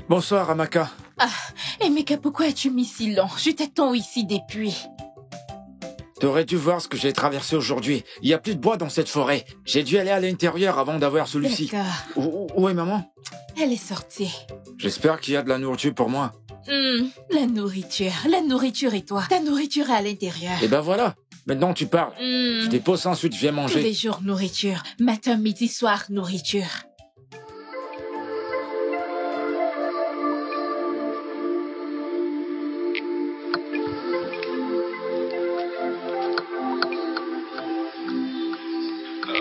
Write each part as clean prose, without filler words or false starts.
Bonsoir, Amaka. Ah, Emeka, pourquoi as-tu mis si long? Je t'attends ici depuis. T'aurais dû voir ce que j'ai traversé aujourd'hui. Il n'y a plus de bois dans cette forêt. J'ai dû aller à l'intérieur avant d'avoir celui-ci. D'accord. Où est maman? Elle est sortie. J'espère qu'il y a de la nourriture pour moi. La nourriture et toi. Ta nourriture est à l'intérieur. Et ben voilà. Maintenant tu parles. Je dépose ensuite, je viens manger. Tous les jours, nourriture. Matin, midi, soir, nourriture.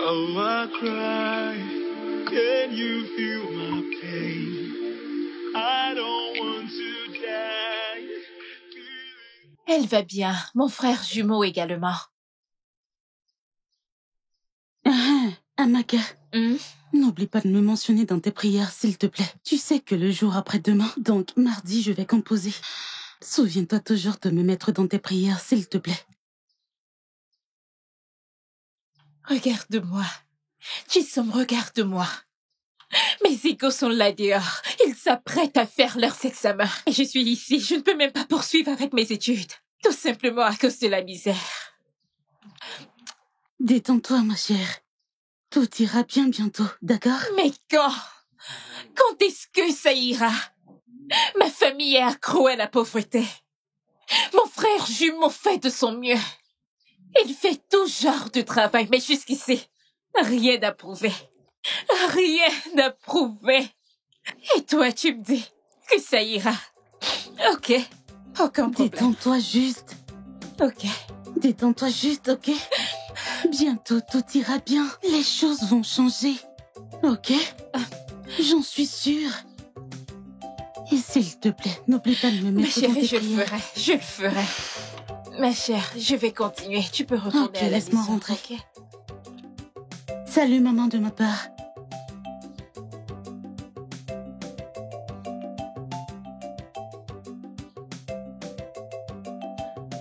Oh, I cry. Can you feel my pain? I don't want to die. Elle va bien. Mon frère jumeau également. Amaka, n'oublie pas de me mentionner dans tes prières, s'il te plaît. Tu sais que le jour après-demain, donc mardi, je vais composer. Souviens-toi toujours de me mettre dans tes prières, s'il te plaît. Regarde-moi. Chisom, regarde-moi. Mes égaux sont là dehors. Ils s'apprêtent à faire leurs examens. Et je suis ici. Je ne peux même pas poursuivre avec mes études. Tout simplement à cause de la misère. Détends-toi, ma chère. Tout ira bien bientôt, d'accord? Mais quand? Quand est-ce que ça ira? Ma famille est accro à la pauvreté. Mon frère jumeau fait de son mieux. Il fait tout genre de travail, mais jusqu'ici, rien à prouver. Rien à prouver. Et toi, tu me dis que ça ira. Ok, aucun problème. Détends-toi juste. Ok. Détends-toi juste, ok? Bientôt, tout ira bien. Les choses vont changer. Ok? J'en suis sûre. Et s'il te plaît, n'oublie pas de me mettre dans tes prières. Je le ferai. Ma chère, je vais continuer. Tu peux retourner à la maison. Laisse-moi rentrer. Okay? Salut, maman, de ma part.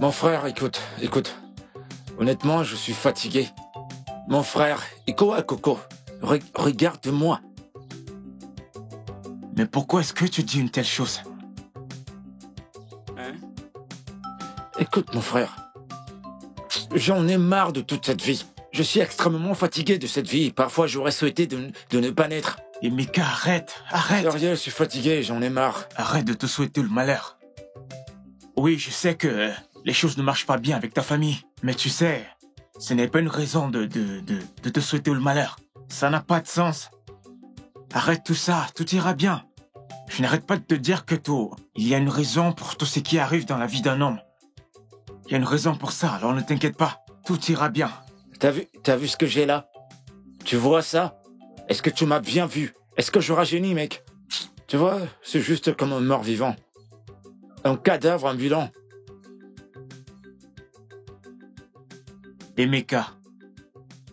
Mon frère, écoute. Honnêtement, je suis fatigué. Mon frère, Coco, regarde-moi. Mais pourquoi est-ce que tu dis une telle chose? Écoute, mon frère. J'en ai marre de toute cette vie. Je suis extrêmement fatigué de cette vie. Parfois, j'aurais souhaité de ne pas naître. Et Mika, arrête. Sérieux, je suis fatigué, j'en ai marre. Arrête de te souhaiter le malheur. Oui, je sais que les choses ne marchent pas bien avec ta famille. Mais tu sais, ce n'est pas une raison de te souhaiter le malheur. Ça n'a pas de sens. Arrête tout ça, tout ira bien. Je n'arrête pas de te dire que il y a une raison pour tout ce qui arrive dans la vie d'un homme. Il y a une raison pour ça, alors ne t'inquiète pas. Tout ira bien. T'as vu ce que j'ai là? Tu vois ça? Est-ce que tu m'as bien vu? Est-ce que je rajeunis, mec? Tu vois, c'est juste comme un mort-vivant. Un cadavre ambulant. Emeka,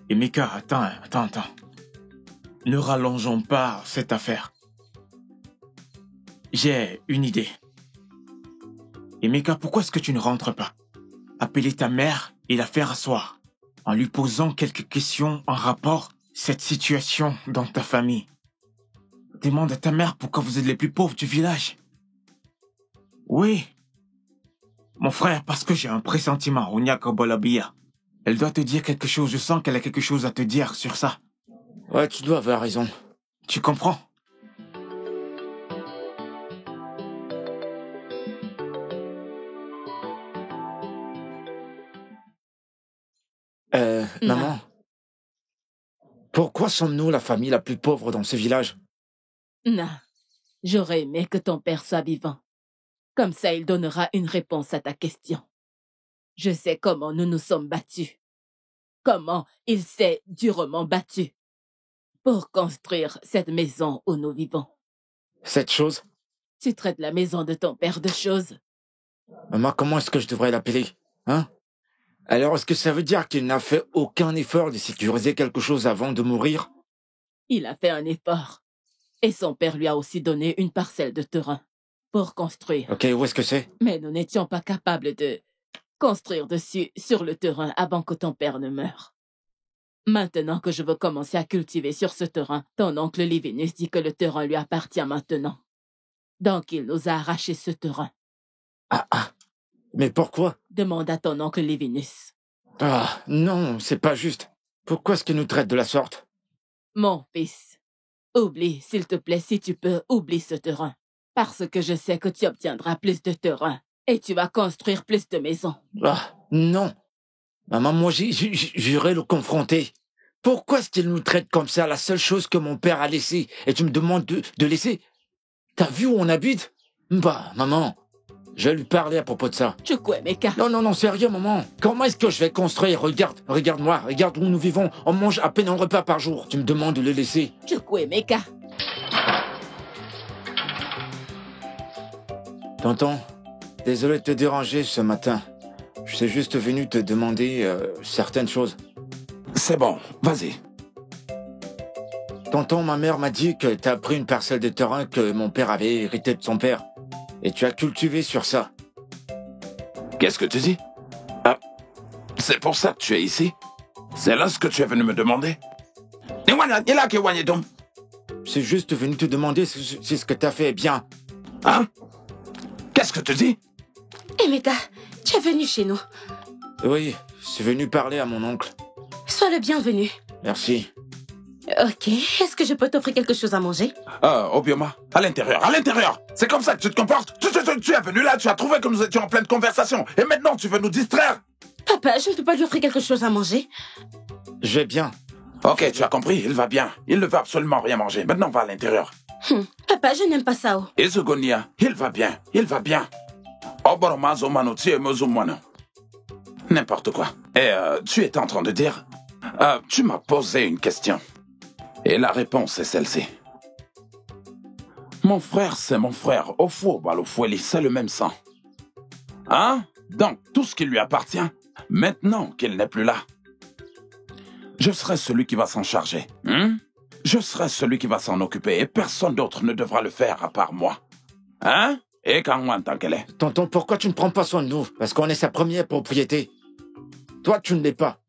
attends. Ne rallongeons pas cette affaire. J'ai une idée. Emeka, pourquoi est-ce que tu ne rentres pas? Appeler ta mère et la faire asseoir, en lui posant quelques questions en rapport cette situation dans ta famille. Demande à ta mère pourquoi vous êtes les plus pauvres du village. Oui. Mon frère, parce que j'ai un pressentiment, Onyaka Bolabia. Elle doit te dire quelque chose, je sens qu'elle a quelque chose à te dire sur ça. Ouais, tu dois avoir raison. Tu comprends? Maman, pourquoi sommes-nous la famille la plus pauvre dans ce village? Non, j'aurais aimé que ton père soit vivant. Comme ça, il donnera une réponse à ta question. Je sais comment nous nous sommes battus. Comment il s'est durement battu pour construire cette maison où nous vivons. Cette chose? Tu traites la maison de ton père de chose. Maman, comment est-ce que je devrais l'appeler? Hein? Alors, est-ce que ça veut dire qu'il n'a fait aucun effort de sécuriser quelque chose avant de mourir? Il a fait un effort. Et son père lui a aussi donné une parcelle de terrain pour construire. Ok, où est-ce que c'est? Mais nous n'étions pas capables de construire dessus sur le terrain avant que ton père ne meure. Maintenant que je veux commencer à cultiver sur ce terrain, ton oncle Livinus dit que le terrain lui appartient maintenant. Donc il nous a arraché ce terrain. Ah, mais pourquoi? Demande à ton oncle Livinus. Ah, non, c'est pas juste. Pourquoi est-ce qu'il nous traite de la sorte? Mon fils, oublie, s'il te plaît, si tu peux, oublie ce terrain. Parce que je sais que tu obtiendras plus de terrain et tu vas construire plus de maisons. Ah, non. Maman, moi, j'irai le confronter. Pourquoi est-ce qu'il nous traite comme ça, la seule chose que mon père a laissée, et tu me demandes de laisser? T'as vu où on habite? Bah, maman, je vais lui parler à propos de ça. Chukwuemeka. Non, sérieux, maman. Comment est-ce que je vais construire? Regarde-moi, regarde où nous vivons. On mange à peine un repas par jour. Tu me demandes de le laisser. Chukwuemeka. Tonton, désolé de te déranger ce matin. Je suis juste venu te demander certaines choses. C'est bon, vas-y. Tonton, ma mère m'a dit que t'as pris une parcelle de terrain que mon père avait hérité de son père. Et tu as cultivé sur ça. Qu'est-ce que tu dis? Ah, c'est pour ça que tu es ici? C'est là ce que tu es venu me demander? C'est juste venu te demander si ce que t'as fait est bien. Hein? Qu'est-ce que tu dis? Emeka, tu es venu chez nous. Oui, je suis venu parler à mon oncle. Sois le bienvenu. Merci. Ok, est-ce que je peux t'offrir quelque chose à manger? Obioma, à l'intérieur. C'est comme ça que tu te comportes? Tu es venu là, tu as trouvé que nous étions en pleine conversation. Et maintenant, tu veux nous distraire? Papa, je ne peux pas lui offrir quelque chose à manger. Je vais bien. Ok, tu as compris, il va bien. Il ne veut absolument rien manger. Maintenant, va à l'intérieur. Papa, je n'aime pas ça. Et Zugonia, il va bien. Oboromazo mano, mono. N'importe quoi. Et tu étais en train de dire... tu m'as posé une question. Et la réponse est celle-ci. Mon frère, c'est mon frère. Au fou, c'est le même sang. Hein? Donc, tout ce qui lui appartient, maintenant qu'il n'est plus là, je serai celui qui va s'en charger. Je serai celui qui va s'en occuper et personne d'autre ne devra le faire à part moi. Hein? Et quand moi, tant qu'elle est. Tonton, pourquoi tu ne prends pas soin de nous? Parce qu'on est sa première propriété. Toi, tu ne l'es pas.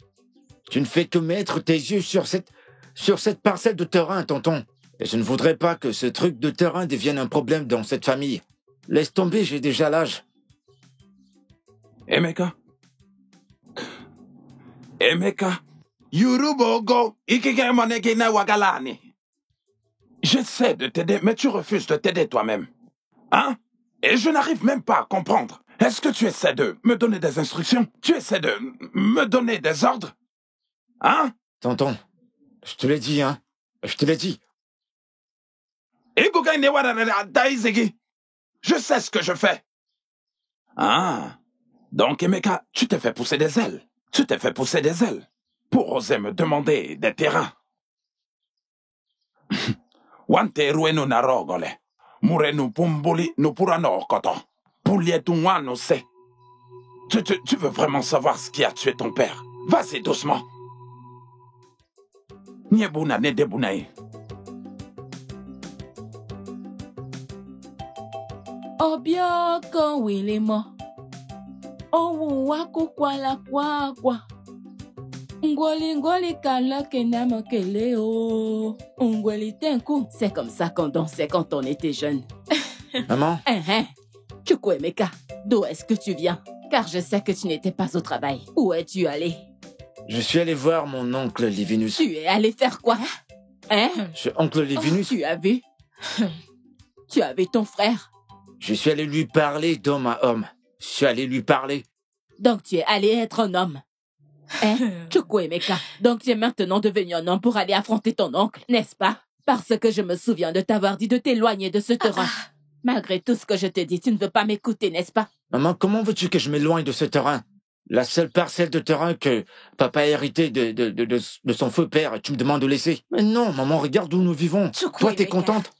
Tu ne fais que mettre tes yeux sur cette parcelle de terrain, tonton. Et je ne voudrais pas que ce truc de terrain devienne un problème dans cette famille. Laisse tomber, j'ai déjà l'âge. Emeka, Yurubogo, Ikigemonegina Wagalani. J'essaie de t'aider, mais tu refuses de t'aider toi-même. Hein? Et je n'arrive même pas à comprendre. Est-ce que tu essaies de me donner des instructions? Tu essaies de me donner des ordres? Hein? Tonton, je te l'ai dit, hein. Je te l'ai dit. Je sais ce que je fais. Ah, donc Emeka, tu t'es fait pousser des ailes. Tu t'es fait pousser des ailes pour oser me demander des terrains. Wanteru no narogole. Murenu pumbuli no purano koto. Pulietunwa no se. Tu veux vraiment savoir ce qui a tué ton père? Vas-y doucement. Niebuna ne debunae. Obioko wilimo. Owu wakukwala kwakwa. Ngoli kala kenama kele o. Ngoli tenku. C'est comme ça qu'on dansait quand on était jeune. Maman? Chukwuemeka, d'où est-ce que tu viens? Car je sais que tu n'étais pas au travail. Où es-tu allé? Je suis allé voir mon oncle Livinus. Tu es allé faire quoi? Oncle Livinus? Tu as vu? Tu as vu ton frère? Je suis allé lui parler d'homme à homme. Je suis allé lui parler. Donc tu es allé être un homme. Chukwuemeka, donc tu es maintenant devenu un homme pour aller affronter ton oncle, n'est-ce pas? Parce que je me souviens de t'avoir dit de t'éloigner de ce terrain. Malgré tout ce que je te dis, tu ne veux pas m'écouter, n'est-ce pas? Maman, comment veux-tu que je m'éloigne de ce terrain? La seule parcelle de terrain que papa a hérité de son feu père, tu me demandes de laisser? Mais non, maman, regarde où nous vivons. Toi, t'es contente?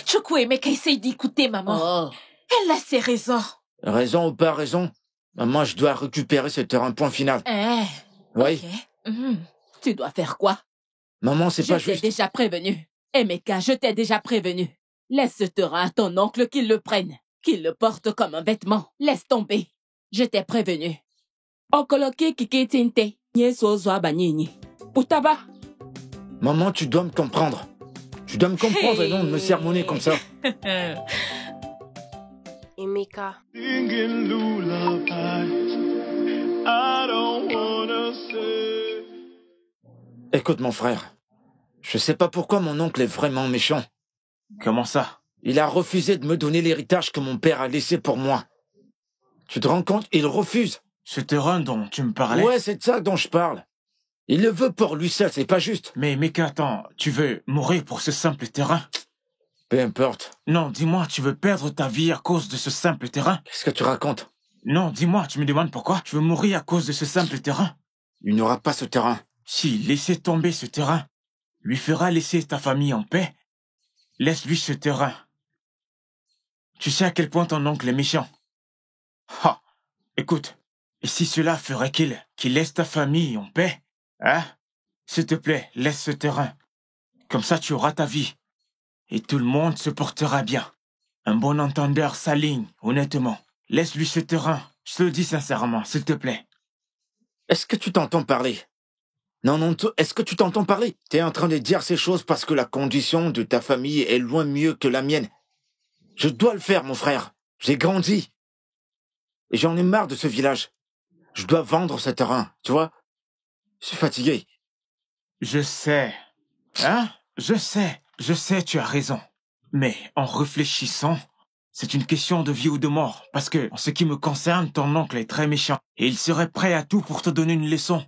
Chukwuemeka, essaye d'écouter, maman. Elle a ses raisons. Raison ou pas raison? Maman, je dois récupérer ce terrain, point final. Oui. Okay. Tu dois faire quoi? Maman, c'est pas juste. Je t'ai déjà prévenu. Emeka, je t'ai déjà prévenu. Laisse ce terrain à ton oncle qu'il le prenne. Qu'il le porte comme un vêtement. Laisse tomber. Je t'ai prévenu. Okoloki kikitinte. Nyesozwa banyini. Putaba. Maman, tu dois me comprendre. Tu dois me comprendre et non de me sermonner comme ça. Emeka. Singing lullabies. I don't wanna say. Écoute, mon frère. Je sais pas pourquoi mon oncle est vraiment méchant. Comment ça? Il a refusé de me donner l'héritage que mon père a laissé pour moi. Tu te rends compte? Il refuse. Ce terrain dont tu me parlais? Ouais, c'est de ça dont je parle. Il le veut pour lui seul, c'est pas juste. Mais Emeka, attends, tu veux mourir pour ce simple terrain? Peu importe. Non, dis-moi, tu veux perdre ta vie à cause de ce simple terrain? Qu'est-ce que tu racontes? Non, dis-moi, tu me demandes pourquoi? Tu veux mourir à cause de ce simple terrain? Il n'aura pas ce terrain. Si laisser tomber ce terrain lui fera laisser ta famille en paix, laisse-lui ce terrain. Tu sais à quel point ton oncle est méchant. Ha! Écoute, et si cela ferait qu'il laisse ta famille en paix, hein? S'il te plaît, laisse ce terrain. Comme ça, tu auras ta vie. Et tout le monde se portera bien. Un bon entendeur s'aligne, honnêtement. Laisse-lui ce terrain. Je te le dis sincèrement, s'il te plaît. Est-ce que tu t'entends parler? Non, est-ce que tu t'entends parler? T'es en train de dire ces choses parce que la condition de ta famille est loin mieux que la mienne. Je dois le faire, mon frère. J'ai grandi. Et j'en ai marre de ce village. Je dois vendre ce terrain, tu vois? Je suis fatigué. Je sais. Hein? Je sais, tu as raison. Mais en réfléchissant, c'est une question de vie ou de mort. Parce que, en ce qui me concerne, ton oncle est très méchant. Et il serait prêt à tout pour te donner une leçon.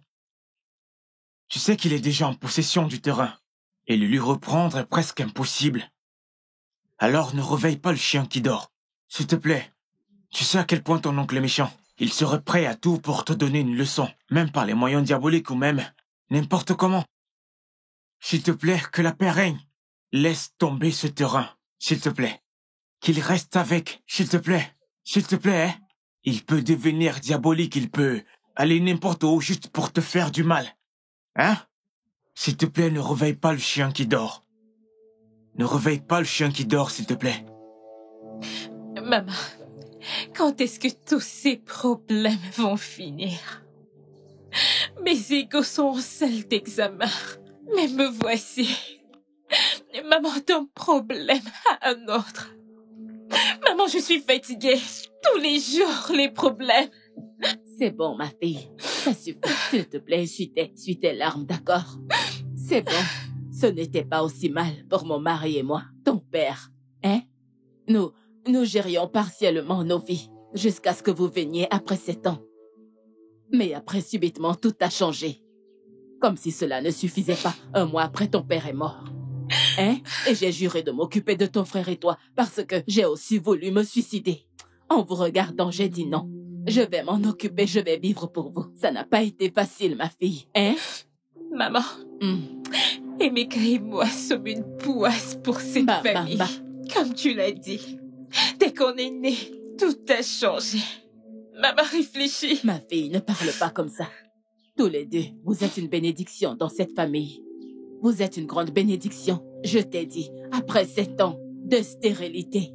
Tu sais qu'il est déjà en possession du terrain. Et le lui reprendre est presque impossible. Alors ne réveille pas le chien qui dort. S'il te plaît. Tu sais à quel point ton oncle est méchant. Il serait prêt à tout pour te donner une leçon. Même par les moyens diaboliques ou même n'importe comment. S'il te plaît, que la paix règne. Laisse tomber ce terrain. S'il te plaît. Qu'il reste avec. S'il te plaît. S'il te plaît, hein. Il peut devenir diabolique. Il peut aller n'importe où juste pour te faire du mal. Hein? S'il te plaît, ne réveille pas le chien qui dort. Ne réveille pas le chien qui dort, s'il te plaît. Maman, quand est-ce que tous ces problèmes vont finir? Mes égos sont en salle d'examen, mais me voici. Maman, d'un problème à un autre. Maman, je suis fatiguée. Tous les jours, les problèmes. C'est bon, ma fille. Ça suffit. S'il te plaît, suis tes larmes, d'accord? C'est bon. Ce n'était pas aussi mal pour mon mari et moi, ton père. Hein? Nous gérions partiellement nos vies, jusqu'à ce que vous veniez après 7 ans. Mais après, subitement, tout a changé. Comme si cela ne suffisait pas. 1 mois après, ton père est mort. Hein? Et j'ai juré de m'occuper de ton frère et toi parce que j'ai aussi voulu me suicider. En vous regardant, j'ai dit non. Je vais m'en occuper, je vais vivre pour vous. Ça n'a pas été facile, ma fille. Hein? Maman, Emeka et moi sommes une poisse pour cette famille. Comme tu l'as dit, dès qu'on est né, tout a changé. Maman, réfléchis. Ma fille, ne parle pas comme ça. Tous les deux, vous êtes une bénédiction dans cette famille. Vous êtes une grande bénédiction. Je t'ai dit, après 7 ans de stérilité,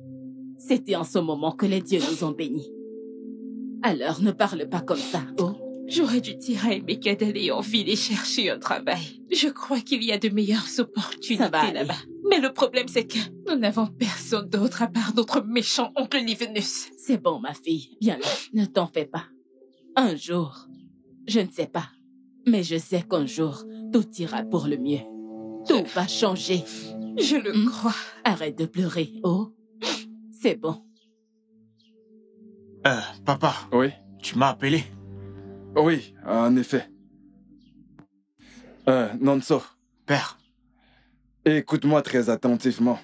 c'était en ce moment que les dieux nous ont bénis. Alors, ne parle pas comme ça, oh. J'aurais dû dire à Emeka d'aller en ville et chercher un travail. Je crois qu'il y a de meilleures opportunités là-bas. Mais le problème, c'est que nous n'avons personne d'autre à part notre méchant oncle Livinus. C'est bon, ma fille. Viens là, ne t'en fais pas. Un jour, je ne sais pas, mais je sais qu'un jour, tout ira pour le mieux. Tout va changer. Je le crois. Arrête de pleurer, oh. C'est bon. Papa. Oui. Tu m'as appelé? Oui, en effet. Nonso. Père. Écoute-moi très attentivement.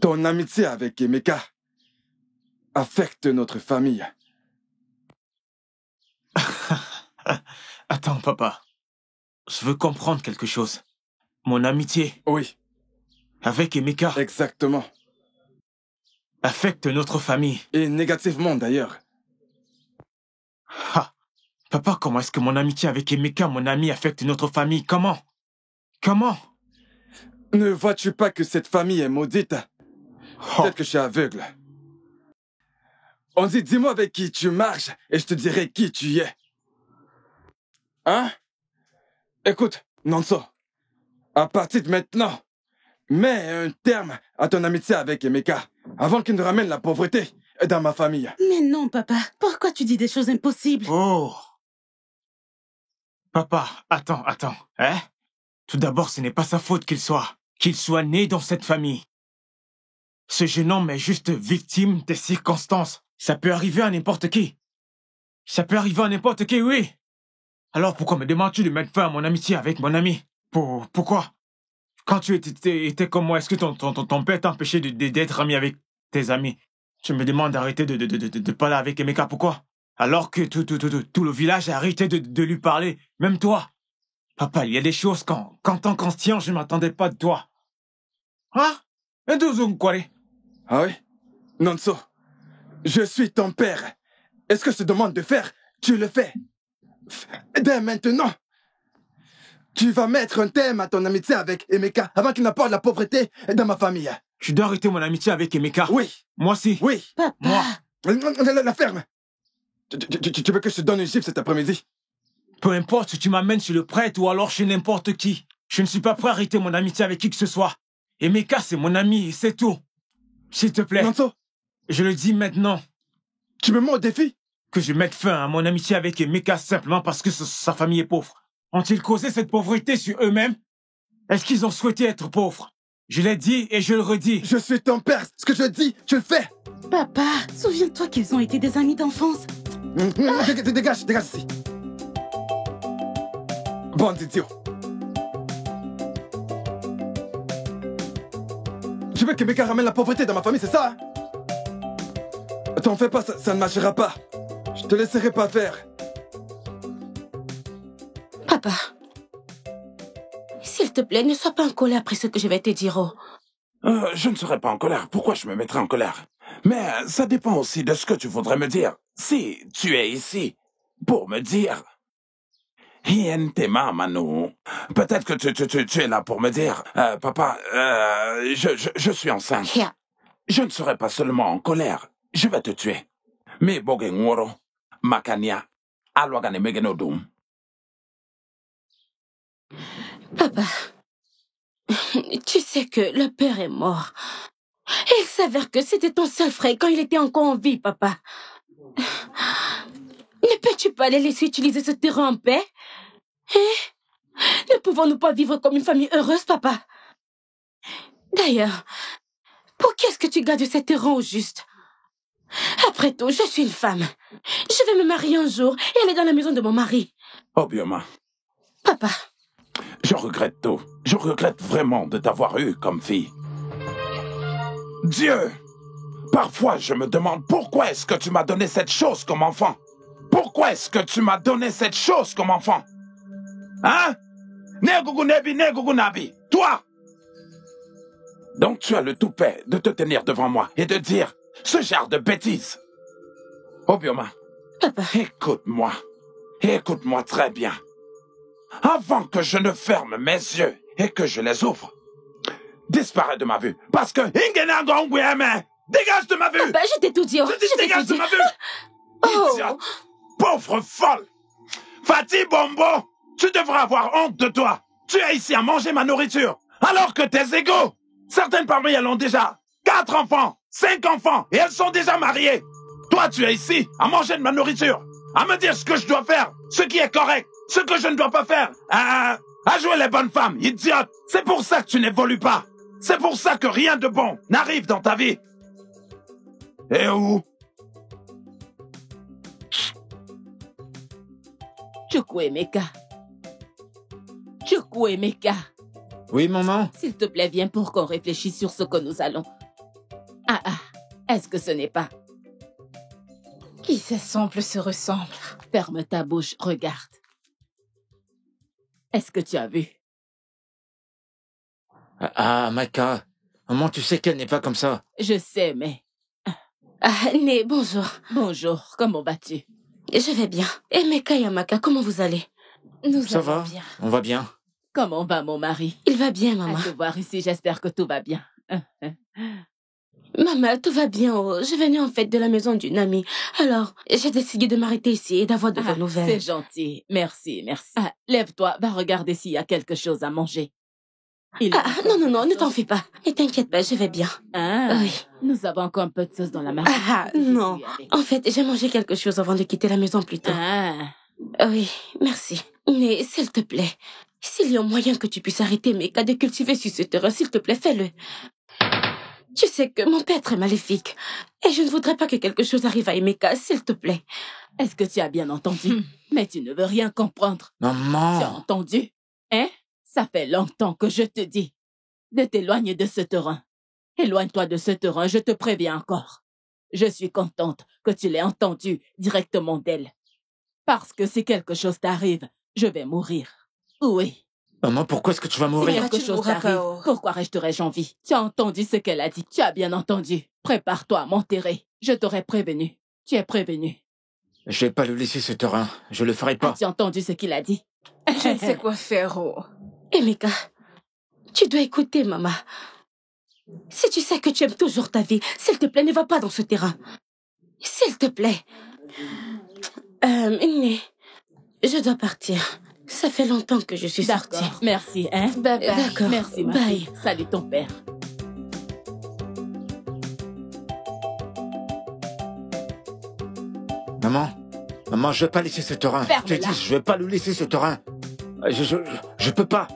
Ton amitié avec Emeka affecte notre famille. Attends, papa. Je veux comprendre quelque chose. Mon amitié. Oui. Avec Emeka. Exactement. Affecte notre famille. Et négativement d'ailleurs. Ha! Papa, comment est-ce que mon amitié avec Emeka, mon ami, affecte notre famille? Comment? Ne vois-tu pas que cette famille est maudite? Peut-être que je suis aveugle. On dit, dis-moi avec qui tu marches et je te dirai qui tu es. Hein? Écoute, Nonso, à partir de maintenant, mets un terme à ton amitié avec Emeka avant qu'il ne ramène la pauvreté dans ma famille. Mais non, papa. Pourquoi tu dis des choses impossibles? Oh! Papa, attends. Hein? Tout d'abord, ce n'est pas sa faute qu'il soit né dans cette famille. Ce jeune homme est juste victime des circonstances. Ça peut arriver à n'importe qui. Oui. Alors pourquoi me demandes-tu de mettre fin à mon amitié avec mon ami? Pourquoi? Quand tu étais comme moi, est-ce que ton père t'a empêché d'être ami avec tes amis? Tu me demandes d'arrêter de parler avec Emeka, pourquoi? Alors que tout le village a arrêté de lui parler, même toi. Papa, il y a des choses qu'en tant qu'ancien, je ne m'attendais pas de toi. Hein? Ah oui? Nonso, je suis ton père. Est-ce que je te demande de faire? Tu le fais. Dès maintenant, tu vas mettre un terme à ton amitié avec Emeka avant qu'il n'apporte la pauvreté dans ma famille. Je dois arrêter mon amitié avec Emeka. Oui. Moi aussi. Oui. Papa. Moi. La ferme. Tu veux que je te donne une gifle cet après-midi? Peu importe si tu m'amènes chez le prêtre ou alors chez n'importe qui. Je ne suis pas prêt à arrêter mon amitié avec qui que ce soit. Emeka, c'est mon ami, c'est tout. S'il te plaît. Nonso, je le dis maintenant. Tu me mets au défi? Que je mette fin à mon amitié avec Emeka simplement parce que sa famille est pauvre. Ont-ils causé cette pauvreté sur eux-mêmes? Est-ce qu'ils ont souhaité être pauvres? Je l'ai dit et je le redis. Je suis ton père. Ce que je dis, tu le fais. Papa, souviens-toi qu'ils ont été des amis d'enfance. Dégage ici. Bon idiot. Tu veux que Emeka ramène la pauvreté dans ma famille, c'est ça? T'en fais pas, ça ne marchera pas. Je te laisserai pas faire. Papa, s'il te plaît, ne sois pas en colère après ce que je vais te dire. Oh. Je ne serai pas en colère. Pourquoi je me mettrais en colère? Mais ça dépend aussi de ce que tu voudrais me dire. Si tu es ici pour me dire... Manu. Peut-être que tu es là pour me dire... papa, je suis enceinte. Yeah. Je ne serai pas seulement en colère. Je vais te tuer. Mais Bogenworo, Makania, Alwagane Megenodum. Papa, tu sais que le père est mort. Et il s'avère que c'était ton seul frère quand il était encore en vie, papa. Ne peux-tu pas les laisser utiliser ce terrain en paix? Ne pouvons-nous pas vivre comme une famille heureuse, papa? D'ailleurs, pour qui est-ce que tu gardes ce terrain au juste? Après tout, je suis une femme. Je vais me marier un jour et aller dans la maison de mon mari. Obioma, Papa, je regrette tout. Je regrette vraiment de t'avoir eu comme fille. Dieu! Parfois, je me demande pourquoi est-ce que tu m'as donné cette chose comme enfant? Pourquoi est-ce que tu m'as donné cette chose comme enfant? Hein? Negugunabi, toi! Donc tu as le toupet de te tenir devant moi et de dire ce genre de bêtises. Obioma, papa, écoute-moi. Écoute-moi très bien. Avant que je ne ferme mes yeux et que je les ouvre, disparais de ma vue. Parce que... Dégage de ma vue! papa, je t'ai tout dit. Je dis dégage de ma vue! Oh. Idiote! Pauvre folle! Fatih Bombo! Tu devrais avoir honte de toi! Tu es ici à manger ma nourriture, alors que tes égaux! Certaines parmi elles ont déjà 4 enfants, 5 enfants, et elles sont déjà mariées! Toi, tu es ici à manger de ma nourriture, à me dire ce que je dois faire, ce qui est correct, ce que je ne dois pas faire, à jouer les bonnes femmes, idiote! C'est pour ça que tu n'évolues pas! C'est pour ça que rien de bon n'arrive dans ta vie! Et où? Chukwuemeka. Chukwuemeka. Oui, maman? S'il te plaît, viens pour qu'on réfléchisse sur ce que nous allons. Est-ce que ce n'est pas? Qui s'assemble se ressemble. Ferme ta bouche, regarde. Est-ce que tu as vu? Ah, Maka. Maman, tu sais qu'elle n'est pas comme ça. Je sais, mais... Né, bonjour. Bonjour, comment vas-tu? Je vais bien. Et Meka et Amaka, comment vous allez? Nous Ça allons va? bien. On va bien. Comment va mon mari? Il va bien, maman. À te voir ici, j'espère que tout va bien. Maman, tout va bien. Oh. Je venais en fait de la maison d'une amie. Alors, j'ai décidé de m'arrêter ici et d'avoir de vos nouvelles. C'est gentil. Merci, merci. Lève-toi, va regarder s'il y a quelque chose à manger. Non, ne t'en fais pas. Ne t'inquiète pas, je vais bien. Oui. Nous avons encore un peu de sauce dans la marmite. Non. En fait, j'ai mangé quelque chose avant de quitter la maison plus tôt. Oui, merci. Mais s'il te plaît, s'il y a moyen que tu puisses arrêter Meka de cultiver sur ce terrain, s'il te plaît, fais-le. Tu sais que mon père est très maléfique. Et je ne voudrais pas que quelque chose arrive à Emeka, s'il te plaît. Est-ce que tu as bien entendu? Mais tu ne veux rien comprendre. Maman! Tu as entendu? Hein? Ça fait longtemps que je te dis de t'éloigner de ce terrain. Éloigne-toi de ce terrain, je te préviens encore. Je suis contente que tu l'aies entendu directement d'elle. Parce que si quelque chose t'arrive, je vais mourir. Oui. Maman, pourquoi est-ce que tu vas Si mourir? quelque chose t'arrive, pourquoi resterais-je en vie? Tu as entendu ce qu'elle a dit. Tu as bien entendu. Prépare-toi à m'enterrer. Je t'aurais prévenu. Tu es prévenu. Je vais pas lui laisser ce terrain. Je le ferai pas. As-tu entendu ce qu'il a dit? Je ne sais quoi faire, Emeka, tu dois écouter, maman. Si tu sais que tu aimes toujours ta vie, s'il te plaît, ne va pas dans ce terrain. S'il te plaît. Né, je dois partir. Ça fait longtemps que je suis sortie. D'accord, merci, hein? Bye bye. D'accord. Merci, ma Bye. fille. Salut ton père. Maman, je vais pas laisser ce terrain. Je te Ferme-la. dis, je vais pas lui laisser ce terrain. Je peux pas.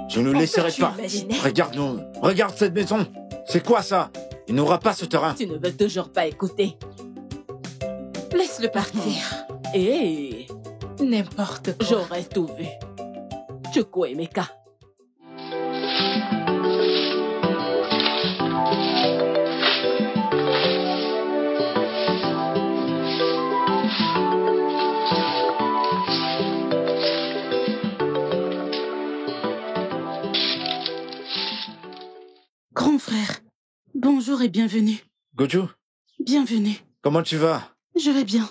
Je ne laisserai pas. Regarde-nous. Regarde cette maison. C'est quoi ça? Il n'aura pas ce terrain. Tu ne veux toujours pas écouter. Laisse-le partir. Eh, N'importe quoi. j'aurais tout vu. Chukwuemeka. Grand frère, bonjour et bienvenue. Goju, Bienvenue. comment tu vas? Je vais bien.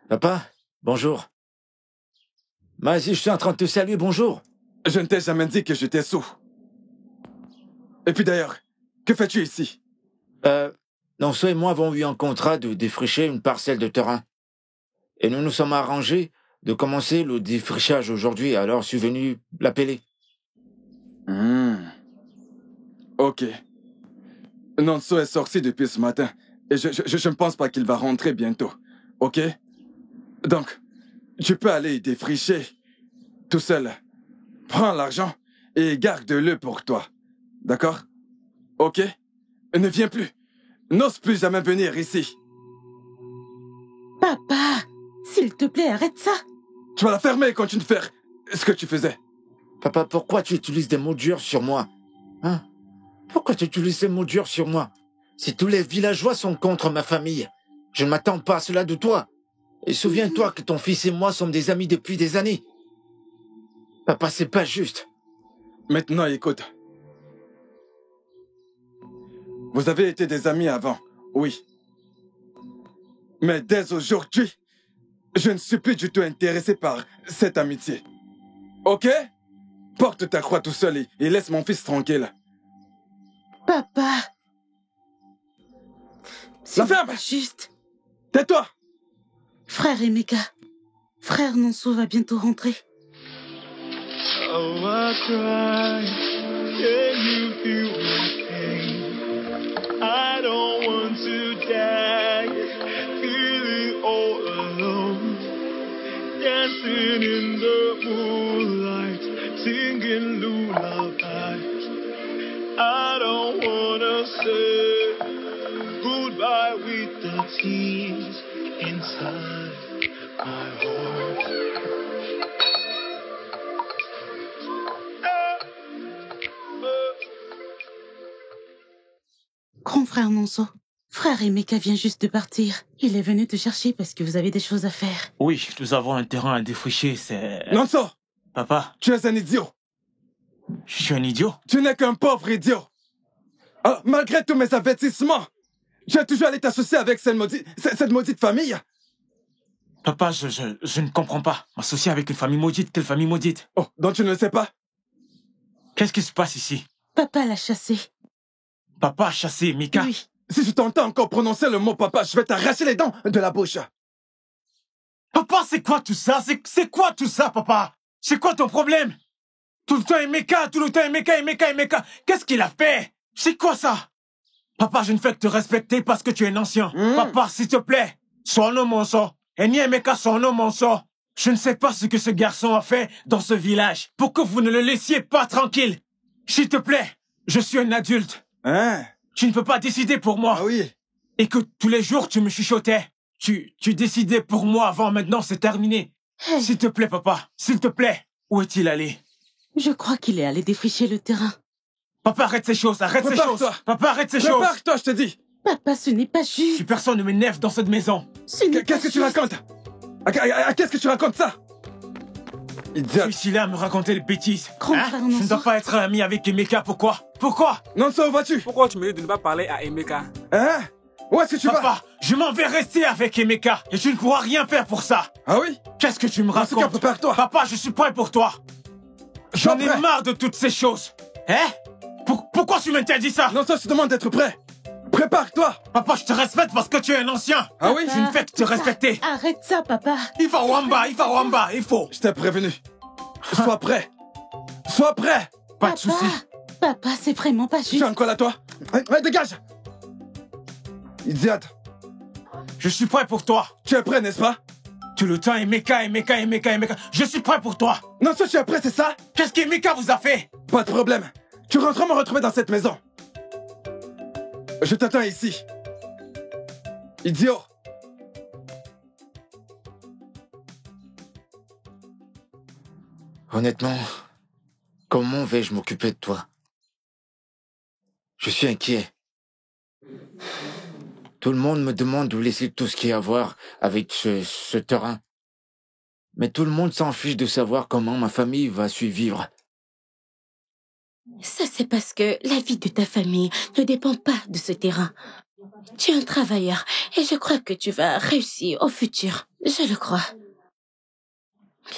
Papa, bonjour. Vas-y, je suis en train de te saluer, bonjour. Je ne t'ai jamais dit que j'étais sous. Et puis d'ailleurs, que fais-tu ici? Nonso et moi avons eu un contrat de défricher une parcelle de terrain. Et nous nous sommes arrangés de commencer le défrichage aujourd'hui, alors je suis venu l'appeler. Ok. Nonso est sorti depuis ce matin. Et je ne pense pas qu'il va rentrer bientôt. Ok? Donc, tu peux aller y défricher tout seul. Prends l'argent et garde-le pour toi. D'accord? Ok? Ne viens plus. N'ose plus jamais venir ici. Papa, s'il te plaît, arrête ça. Tu vas la fermer et continue de faire ce que tu faisais. Papa, pourquoi tu utilises des mots durs sur moi? Hein? Pourquoi tu utilises ces mots durs sur moi? Si tous les villageois sont contre ma famille, je ne m'attends pas à cela de toi. Et souviens-toi que ton fils et moi sommes des amis depuis des années. Papa, c'est pas juste. Maintenant, écoute. Vous avez été des amis avant, oui. Mais dès aujourd'hui, je ne suis plus du tout intéressé par cette amitié. Ok? Porte ta croix tout seul et laisse mon fils tranquille. Papa. La ferme! C'est juste. Tais-toi! Frère Emeka, frère Nonso va bientôt rentrer. Oh, I cry. Can you feel my pain? I don't want to die. Feeling all alone. Dancing in the moonlight. Singing lullabies. I don't wanna say goodbye with the tears inside my heart. Grand frère Nonso, frère Emeka vient juste de partir. Il est venu te chercher parce que vous avez des choses à faire. Oui, nous avons un terrain à défricher, c'est... Nonso, Papa, tu es un idiot. je suis un idiot. Tu n'es qu'un pauvre idiot. Ah, malgré tous mes avertissements, tu as toujours allé t'associer avec cette maudite famille. Papa, je ne comprends pas. M'associer avec une famille maudite, quelle famille maudite? Oh, donc tu ne le sais pas? Qu'est-ce qui se passe ici? Papa l'a chassé. Papa a chassé Mika? Oui. Si je t'entends encore prononcer le mot papa, je vais t'arracher les dents de la bouche. Papa, c'est quoi tout ça? C'est quoi tout ça, papa? C'est quoi ton problème? Tout le temps Emeka, tout le temps Emeka, Emeka, Emeka. Qu'est-ce qu'il a fait? C'est quoi ça? Papa, je ne fais que te respecter parce que tu es un ancien. Papa, s'il te plaît, son nom, mon sang. Et ni Emeka, son nom, mon sang. Je ne sais pas ce que ce garçon a fait dans ce village pour que vous ne le laissiez pas tranquille. S'il te plaît, je suis un adulte. Hein? Tu ne peux pas décider pour moi. Ah oui. Et que tous les jours, tu me chuchotais. Tu décidais pour moi avant, maintenant, c'est terminé. Hey. S'il te plaît, papa, s'il te plaît. Où est-il allé? Je crois qu'il est allé défricher le terrain. Papa, arrête ces choses, arrête ces choses. Prépare-toi. Papa, arrête ces choses. Prépare-toi, je te dis. Papa, ce n'est pas juste. Si personne ne m'énerve dans cette maison. Ce n'est pas Qu'est-ce que tu juste. racontes? Qu'est-ce que tu racontes ça? Tu Idiot. es ici là à me raconter des bêtises. Grand frère Je ne Nonso. dois pas être ami avec Emeka, pourquoi? Pourquoi? Nonso, où vas-tu? Pourquoi tu me dis de ne pas parler à Emeka? Hein? Où est-ce que tu vas? Papa, je m'en vais rester avec Emeka et tu ne pourras rien faire pour ça. Ah oui? Qu'est-ce que tu me En tout cas, racontes? prépare-toi. Papa, je suis prêt pour toi. J'en ai prêt. marre de toutes ces choses. Hein? Pourquoi tu m'interdis ça? Nonso, je te demande d'être prêt. Prépare-toi. Papa, je te respecte parce que tu es un ancien. Ah oui? Je ne fais que te respecter. Arrête ça, papa. Il va Wamba, il faut. Je t'ai prévenu. Sois prêt. Sois prêt. Pas de soucis. Papa, c'est vraiment pas Tu juste. as quoi là, toi? Ouais, dégage. Idiote. Je suis prêt pour toi. Tu es prêt, n'est-ce pas? Tout le temps, Emeka. Je suis prêt pour toi. Nonso, tu es prêt, c'est ça? Qu'est-ce qu'Emeka vous a fait? Pas de problème. Tu rentres me retrouver dans cette maison. Je t'attends ici. Idiot. Honnêtement, comment vais-je m'occuper de toi? Je suis inquiet. Tout le monde me demande de laisser tout ce qu'il y a à voir avec ce terrain. Mais tout le monde s'en fiche de savoir comment ma famille va survivre. Ça, c'est parce que la vie de ta famille ne dépend pas de ce terrain. Tu es un travailleur et je crois que tu vas réussir au futur. Je le crois.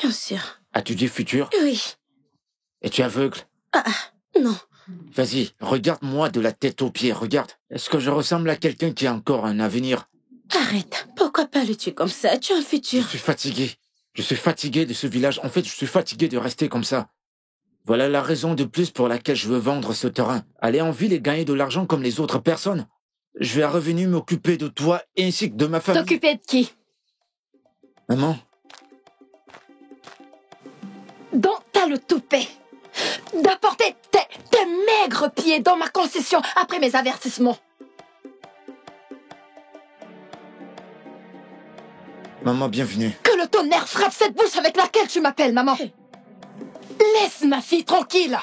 Bien sûr. As-tu dit futur? Oui. Et tu es aveugle? Non. Vas-y, regarde-moi de la tête aux pieds, regarde. Est-ce que je ressemble à quelqu'un qui a encore un avenir? Arrête. Pourquoi pas le tuer comme ça? Tu as un Je futur. suis fatigué. Je suis fatigué de ce village. En fait, je suis fatigué de rester comme ça. Voilà la raison de plus pour laquelle je veux vendre ce terrain. Aller en ville et gagner de l'argent comme les autres personnes. Je vais revenir m'occuper de toi ainsi que de ma famille. T'occuper de qui? Maman, Dont t'as le toupet d'apporter tes maigres pieds dans ma concession après mes avertissements. Maman, bienvenue. Que le tonnerre frappe cette bouche avec laquelle tu m'appelles, maman. Laisse ma fille tranquille.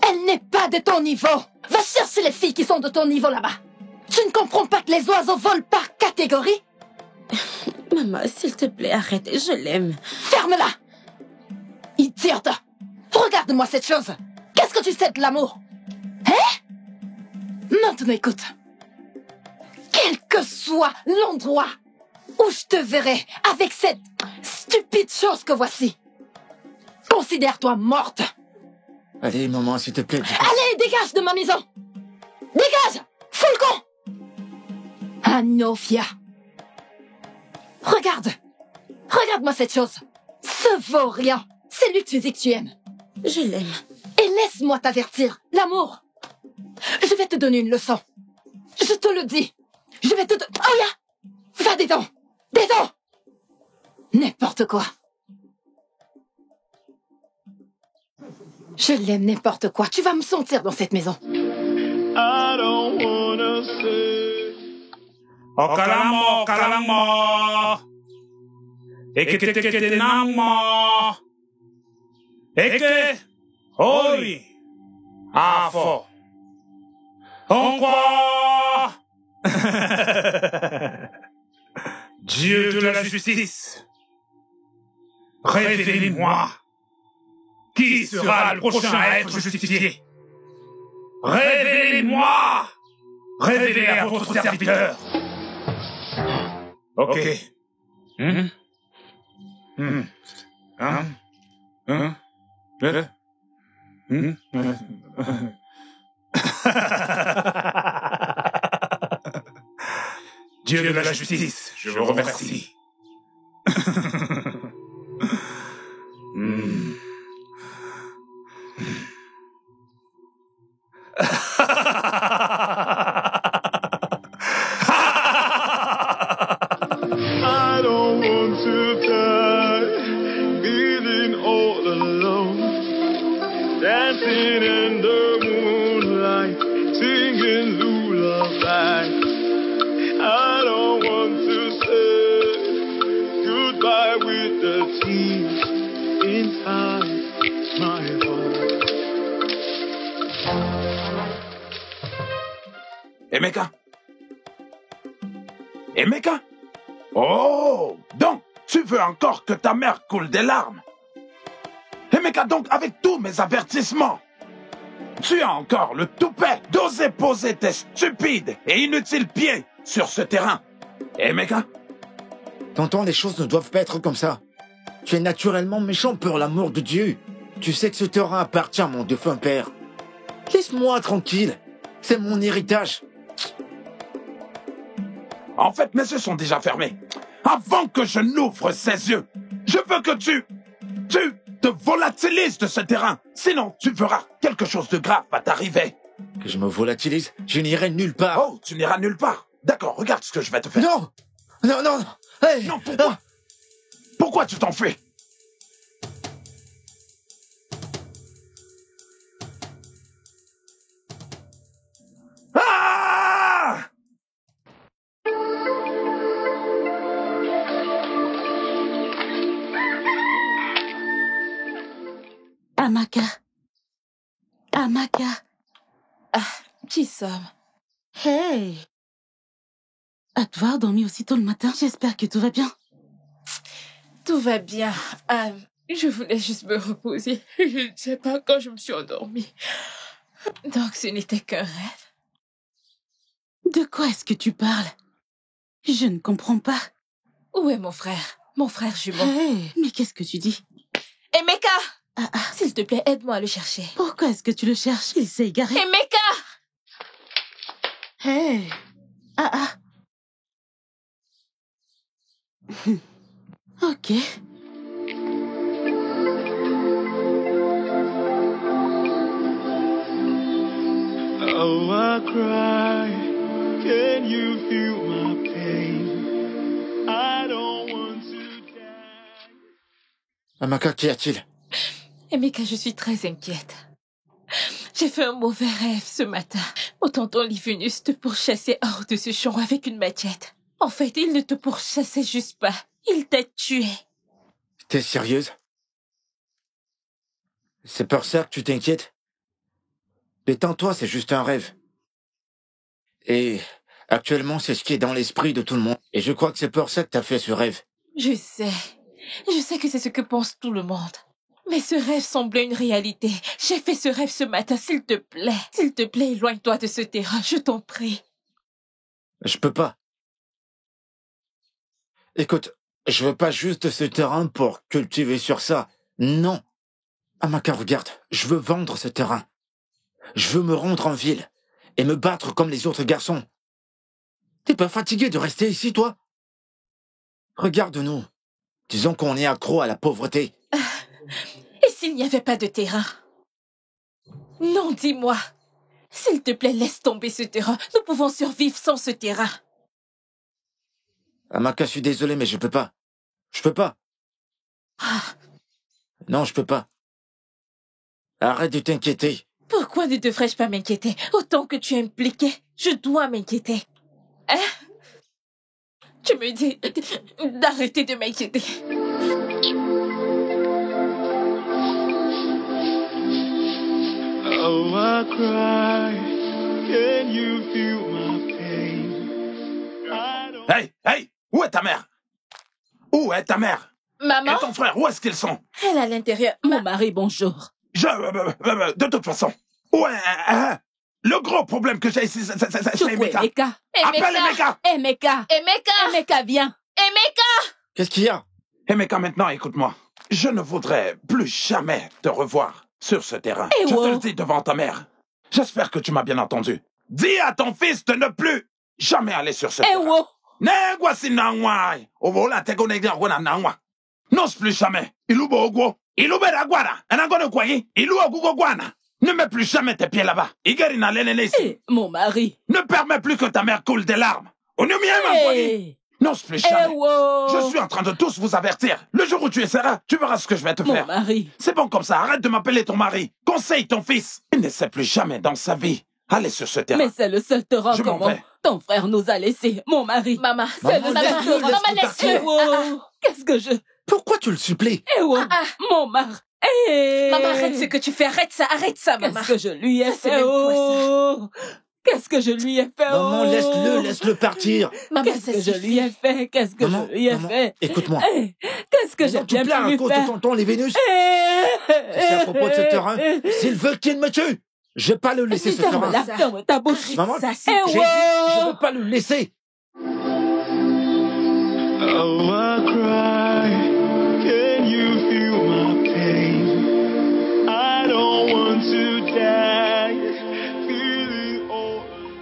Elle n'est pas de ton niveau. Va chercher les filles qui sont de ton niveau là-bas. Tu ne comprends pas que les oiseaux volent par catégorie? Maman, s'il te plaît, arrête, je l'aime. Ferme-la! Idiote! Regarde-moi cette chose. Qu'est-ce que tu sais de l'amour? Hein? Maintenant écoute. Quel que soit l'endroit où je te verrai avec cette stupide chose que voici, considère-toi morte. Allez, maman, s'il te plaît. Allez, dégage de ma maison. Dégage! Fous le con! Anofia. Regarde. Regarde-moi cette chose. Ce vaurien, c'est lui que tu dis que tu aimes. Je l'aime. Et laisse-moi t'avertir, l'amour. Je vais te donner une leçon. Je te le dis. Je vais te... Oh ya! Va dedans! Dedans! N'importe quoi. Je l'aime n'importe quoi. Tu vas me sentir dans cette maison. I don't wanna say. Okalamo, okalamo. Ekete namo. Eke, ori, afo. Encore. Dieu de la justice, révélez-moi qui sera le prochain à être justifié. Révélez-moi. Révélez à votre serviteur. Ok. Dieu de la justice, je vous remercie. I don't want to die, feeling all alone, dancing in the moonlight, singing lullaby. I don't want to say goodbye with the tears inside my heart. Emeka? Emeka? Oh! Donc, tu veux encore que ta mère coule des larmes? Emeka, donc, avec tous mes avertissements, tu as encore le toupet d'oser poser tes stupides et inutiles pieds sur ce terrain. Emeka? Tonton, les choses ne doivent pas être comme ça. Tu es naturellement méchant pour l'amour de Dieu. Tu sais que ce terrain appartient à mon défunt père. Laisse-moi tranquille. C'est mon héritage. En fait, mes yeux sont déjà fermés. Avant que je n'ouvre ces yeux, je veux que tu te volatilises de ce terrain. Sinon, tu verras quelque chose de grave va t'arriver. Que je me volatilise? Je n'irai nulle part. Oh, tu n'iras nulle part. D'accord, regarde ce que je vais te faire. Non! Non, non, non! Hey! Non, pourquoi? Pourquoi tu t'enfuis? Ah! Amaka. Amaka. Qui sommes? Hey! À devoir dormir aussitôt le matin, j'espère que tout va bien. Tout va bien. Je voulais juste me reposer. Je ne sais pas quand je me suis endormie. Donc ce n'était qu'un rêve. De quoi est-ce que tu parles? Je ne comprends pas. Où est mon frère? Mon frère jumeau. Hey, mais qu'est-ce que tu dis? Emeka! S'il te plaît, aide-moi à le chercher. Pourquoi est-ce que tu le cherches? Il s'est égaré. Emeka! Hey! Ok. Oh, I cry. Can you feel my pain? I don't want to die. Amaka, qu'y a-t-il? Emeka, je suis très inquiète. J'ai fait un mauvais rêve ce matin. Mon tonton Livinus te pourchassait hors de ce champ avec une machette. En fait, il ne te pourchassait juste pas. Il t'a tué. T'es sérieuse? C'est pour ça que tu t'inquiètes? Détends-toi, c'est juste un rêve. Et actuellement, c'est ce qui est dans l'esprit de tout le monde. Et je crois que c'est pour ça que t'as fait ce rêve. Je sais que c'est ce que pense tout le monde. Mais ce rêve semblait une réalité. J'ai fait ce rêve ce matin, s'il te plaît, éloigne-toi de ce terrain, je t'en prie. Je peux pas. Écoute, je veux pas juste ce terrain pour cultiver sur ça. Non. Amaka, regarde, je veux vendre ce terrain. Je veux me rendre en ville et me battre comme les autres garçons. T'es pas fatigué de rester ici, toi? Regarde-nous. Disons qu'on est accro à la pauvreté. Et s'il n'y avait pas de terrain? Non, dis-moi. S'il te plaît, laisse tomber ce terrain. Nous pouvons survivre sans ce terrain. Amaka, je suis désolé, mais je peux pas. Je peux pas. Non, je peux pas. Arrête de t'inquiéter. Pourquoi ne devrais-je pas m'inquiéter? Autant que tu es impliqué, je dois m'inquiéter. Hein? Tu me dis d'arrêter de m'inquiéter. Oh, I cry. Can you feel my pain? I don't... Hey! Où est ta mère? Où est ta mère? Maman? Et ton frère, où est-ce qu'ils sont? Elle est à l'intérieur. Mon mari, bonjour. De toute façon, ouais, le gros problème que j'ai ici, c'est Emeka. Appelle Emeka. Emeka, viens. Qu'est-ce qu'il y a? Emeka, maintenant, écoute-moi. Je ne voudrais plus jamais te revoir sur ce terrain. Je te le dis devant ta mère. J'espère que tu m'as bien entendu. Dis à ton fils de ne plus jamais aller sur ce terrain. N'ose plus jamais. Ne mets plus jamais tes pieds là-bas. Mon mari. Ne permets plus que ta mère coule des larmes. N'ose plus jamais. Je suis en train de tous vous avertir. Le jour où tu essaieras, tu verras ce que je vais te faire. Mon mari. C'est bon comme ça, arrête de m'appeler ton mari. Conseille ton fils. Il ne sait plus jamais dans sa vie aller sur ce terrain. Mais c'est le seul terrain Je m'en comment vais. ton frère nous a laissés. Mon mari. Maman, C'est le seul laisse-le, terrain. laisse-le partir. Qu'est-ce que je... Pourquoi tu le supplies? Mon mari. Maman, arrête ce que tu fais. Arrête ça, maman. Qu'est-ce que je lui ai Ça, c'est fait? même quoi, Qu'est-ce que je lui ai fait? Maman, laisse-le partir. Maman, Qu'est-ce que je lui ai fait? Qu'est-ce que je lui ai fait? Écoute-moi. Qu'est-ce que j'ai Tu bien plains pu à lui cause de faire? tonton les Vénus. C'est à propos de ce terrain. S'il veut qu'il me tue, je vais pas le laisser ce terrain. Ferme ta bouche. Maman, ça, j'ai dit, je veux pas le laisser. Oh, I cry. Can you feel my pain? I don't want to die. Feeling all alone.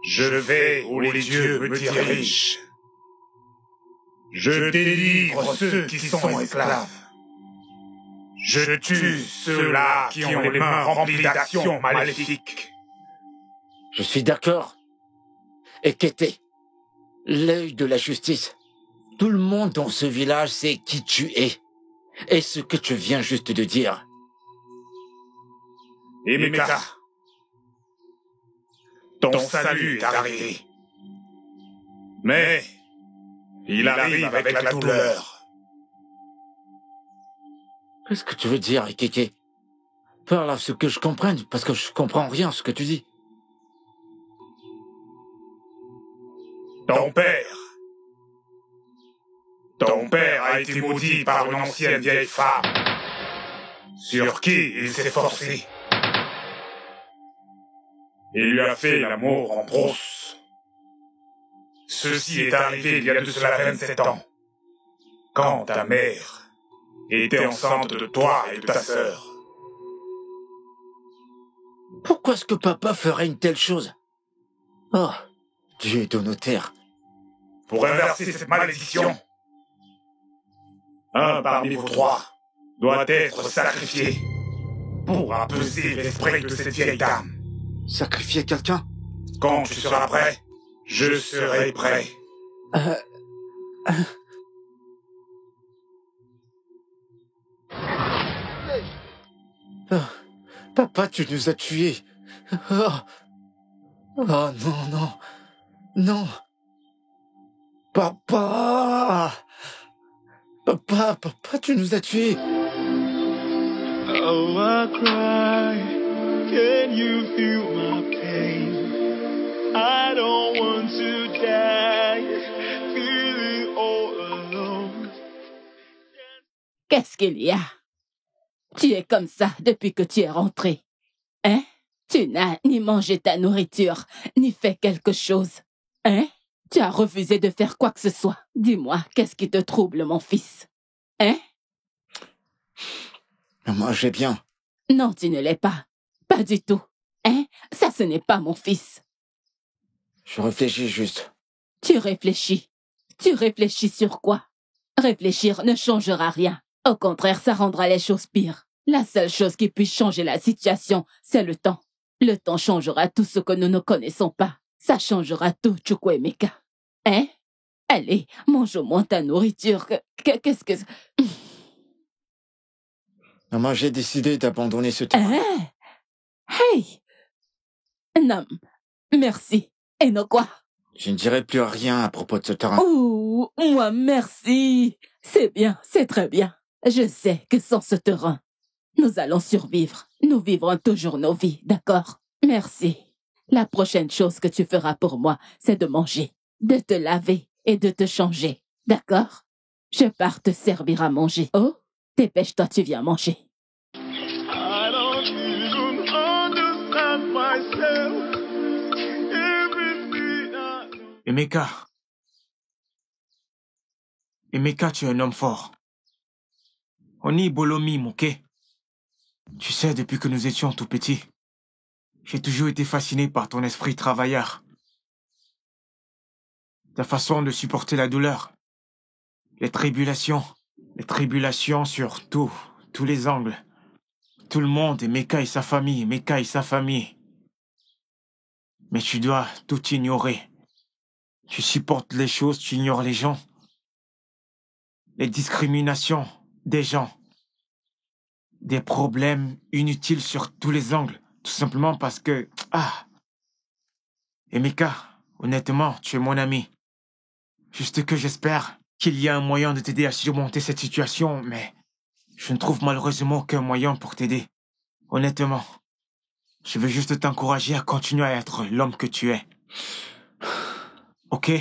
Je vais où les dieux me dirigent. Je délivre ceux qui sont esclaves. Je tue ceux-là qui ont les mains remplies d'actions maléfiques. Je suis d'accord. Et Kété, l'œil de la justice. Tout le monde dans ce village sait qui tu es. Et ce que tu viens juste de dire. Emeka, ton salut est arrivé. Mais il arrive avec la douleur. Qu'est-ce que tu veux dire, Kéké? Parle à ce que je comprenne, parce que je comprends rien à ce que tu dis. Ton père a été maudit par une ancienne vieille femme, sur qui il s'est forcé. Il lui a fait l'amour en brousse. Ceci est arrivé il y a de cela 27 ans, quand ta mère était enceinte de toi et de ta sœur. Pourquoi est-ce que papa ferait une telle chose? Oh, Dieu de nos terres. Pour inverser cette malédiction, un parmi vous trois doit être sacrifié pour apaiser l'esprit de cette vieille dame. Sacrifier quelqu'un? Quand tu seras prêt, je serai prêt. Papa, tu nous as tués. Oh, oh non, non, non. Papa! Papa, tu nous as tués. Oh, I cry. Can you feel my pain? I don't want to die, feeling all alone. Qu'est-ce qu'il y a? Tu es comme ça depuis que tu es rentré. Hein? Tu n'as ni mangé ta nourriture, ni fait quelque chose. Hein? Tu as refusé de faire quoi que ce soit. Dis-moi, qu'est-ce qui te trouble, mon fils? Hein? Moi, je vais bien. Non, tu ne l'es pas. Pas du tout. Hein? Ça, ce n'est pas mon fils. Je réfléchis juste. Tu réfléchis. Tu réfléchis sur quoi? Réfléchir ne changera rien. Au contraire, ça rendra les choses pires. La seule chose qui puisse changer la situation, c'est le temps. Le temps changera tout ce que nous ne connaissons pas. Ça changera tout, Chukwuemeka. Hein? Allez, mange au moins ta nourriture. Qu'est-ce que... Moi, j'ai décidé d'abandonner ce terrain. Hein? Hey! Non, merci. Et non quoi? Je ne dirai plus rien à propos de ce terrain. Ouh, moi merci. C'est bien, c'est très bien. Je sais que sans ce terrain, nous allons survivre. Nous vivrons toujours nos vies, d'accord? Merci. La prochaine chose que tu feras pour moi, c'est de manger, de te laver et de te changer, d'accord? Je pars te servir à manger. Oh, dépêche-toi, tu viens manger. I don't even understand myself. Everything I know. Emeka. Emeka, tu es un homme fort. Oni Bolomi, ok? Tu sais, depuis que nous étions tout petits, j'ai toujours été fasciné par ton esprit travailleur. Ta façon de supporter la douleur. Les tribulations sur tous les angles. Tout le monde, Emeka et sa famille, Emeka et sa famille. Mais tu dois tout ignorer. Tu supportes les choses, tu ignores les gens. Les discriminations des gens. Des problèmes inutiles sur tous les angles. Tout simplement parce que... Emeka, honnêtement, tu es mon ami. Juste que j'espère qu'il y a un moyen de t'aider à surmonter cette situation, mais je ne trouve malheureusement aucun moyen pour t'aider. Honnêtement, je veux juste t'encourager à continuer à être l'homme que tu es. Ok?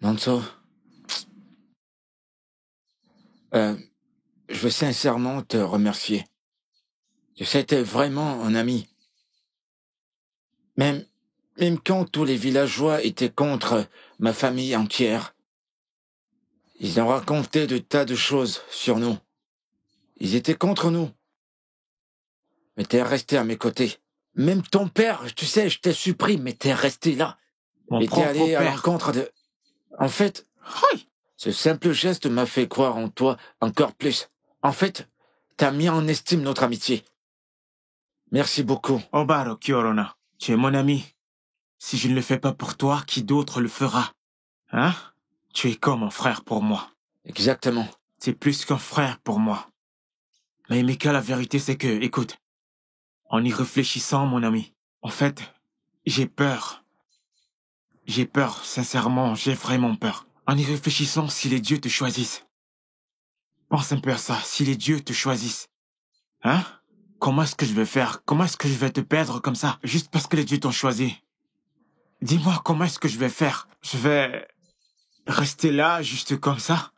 Nonso, je veux sincèrement te remercier. Tu sais, t'es vraiment un ami. Même quand tous les villageois étaient contre ma famille entière, ils ont raconté de tas de choses sur nous. Ils étaient contre nous. Mais t'es resté à mes côtés. Même ton père, tu sais, je t'ai supprime, mais t'es resté là. Et t'es allé à l'encontre de... En fait, ce simple geste m'a fait croire en toi encore plus. En fait, t'as mis en estime notre amitié. Merci beaucoup. Obaro Kiorona, tu es mon ami. Si je ne le fais pas pour toi, qui d'autre le fera? Hein? Tu es comme un frère pour moi. Exactement. Tu es plus qu'un frère pour moi. Mais Emeka, la vérité c'est que, écoute, en y réfléchissant, mon ami, en fait, j'ai peur. J'ai peur, sincèrement, j'ai vraiment peur. En y réfléchissant, si les dieux te choisissent. Pense un peu à ça, si les dieux te choisissent. Hein? Comment est-ce que je vais faire? Comment est-ce que je vais te perdre comme ça, juste parce que les dieux t'ont choisi? Dis-moi, comment est-ce que je vais faire? Je vais rester là, juste comme ça?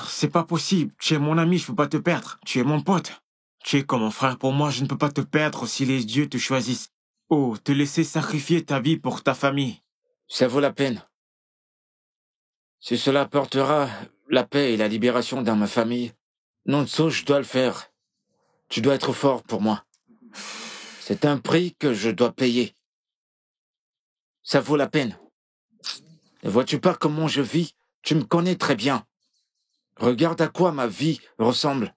C'est pas possible. Tu es mon ami, je peux pas te perdre. Tu es mon pote. Tu es comme un frère pour moi, je ne peux pas te perdre si les dieux te choisissent. Oh, te laisser sacrifier ta vie pour ta famille. Ça vaut la peine. Si cela apportera la paix et la libération dans ma famille, Nonso, je dois le faire. Tu dois être fort pour moi. C'est un prix que je dois payer. Ça vaut la peine. Ne vois-tu pas comment je vis? Tu me connais très bien. Regarde à quoi ma vie ressemble.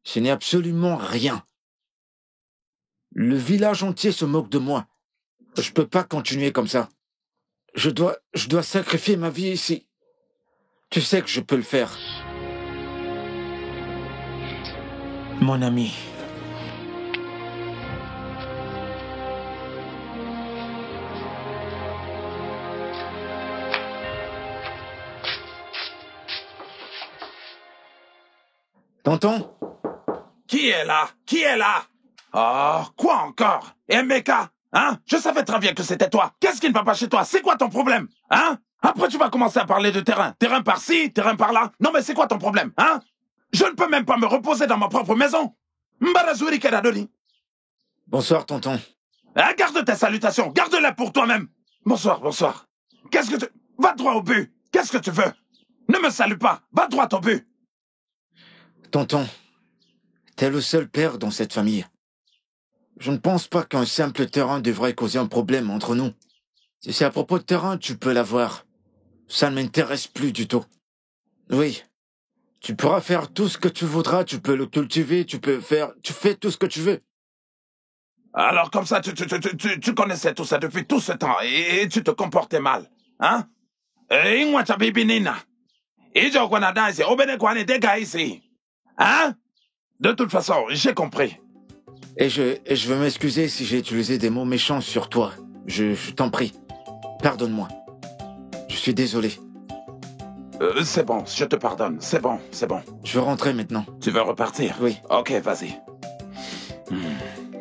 Je n'ai absolument rien. Le village entier se moque de moi. Je peux pas continuer comme ça. Je dois sacrifier ma vie ici. Tu sais que je peux le faire. Mon ami, Tonton? Qui est là? Qui est là? Oh, quoi encore? Emeka? Hein? Je savais très bien que c'était toi. Qu'est-ce qui ne va pas chez toi? C'est quoi ton problème? Hein? Après, tu vas commencer à parler de terrain. Terrain par-ci, terrain par-là. Non, mais c'est quoi ton problème? Hein? Je ne peux même pas me reposer dans ma propre maison. Mbarazuri Kedadoni. Bonsoir, tonton. Ah, garde tes salutations. Garde-les pour toi-même. Bonsoir, bonsoir. Qu'est-ce que tu... Va droit au but. Qu'est-ce que tu veux? Ne me salue pas. Va droit au but. Tonton, t'es le seul père dans cette famille. Je ne pense pas qu'un simple terrain devrait causer un problème entre nous. Si c'est à propos de terrain, tu peux l'avoir. Ça ne m'intéresse plus du tout. Oui, tu pourras faire tout ce que tu voudras, tu peux le cultiver, tu fais tout ce que tu veux. Alors comme ça, tu connaissais tout ça depuis tout ce temps et tu te comportais mal. Hein? Hein? De toute façon, j'ai compris. Et je veux m'excuser si j'ai utilisé des mots méchants sur toi. Je t'en prie. Pardonne-moi. Je suis désolé. C'est bon, je te pardonne. C'est bon, c'est bon. Je veux rentrer maintenant. Tu veux repartir? Oui. Ok, vas-y.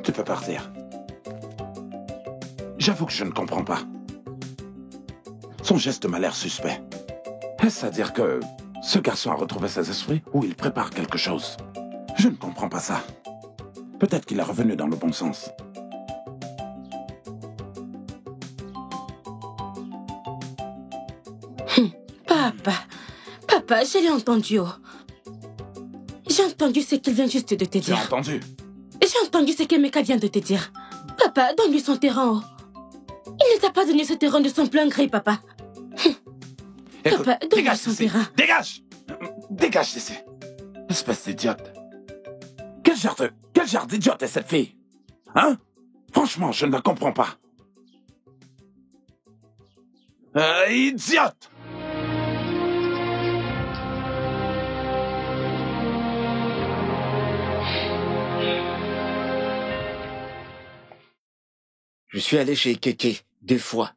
Tu peux partir. J'avoue que je ne comprends pas. Son geste m'a l'air suspect. Est-ce à dire que ce garçon a retrouvé ses esprits ou il prépare quelque chose? Je ne comprends pas ça. Peut-être qu'il est revenu dans le bon sens. Papa, je l'ai entendu. Oh. J'ai entendu ce qu'il vient juste de te dire. Tu as entendu? J'ai entendu ce qu'Emeka vient de te dire. Papa, donne-lui son terrain. Oh. Il ne t'a pas donné ce terrain de son plein gré, papa. Écoute, Papa, donne-lui dégage son d'ici. terrain. Dégage! Dégage d'ici. Espèce d'idiote. Quel genre d'idiote est cette fille? Hein? Franchement, je ne la comprends pas. Idiote! Je suis allé chez Keke 2 fois.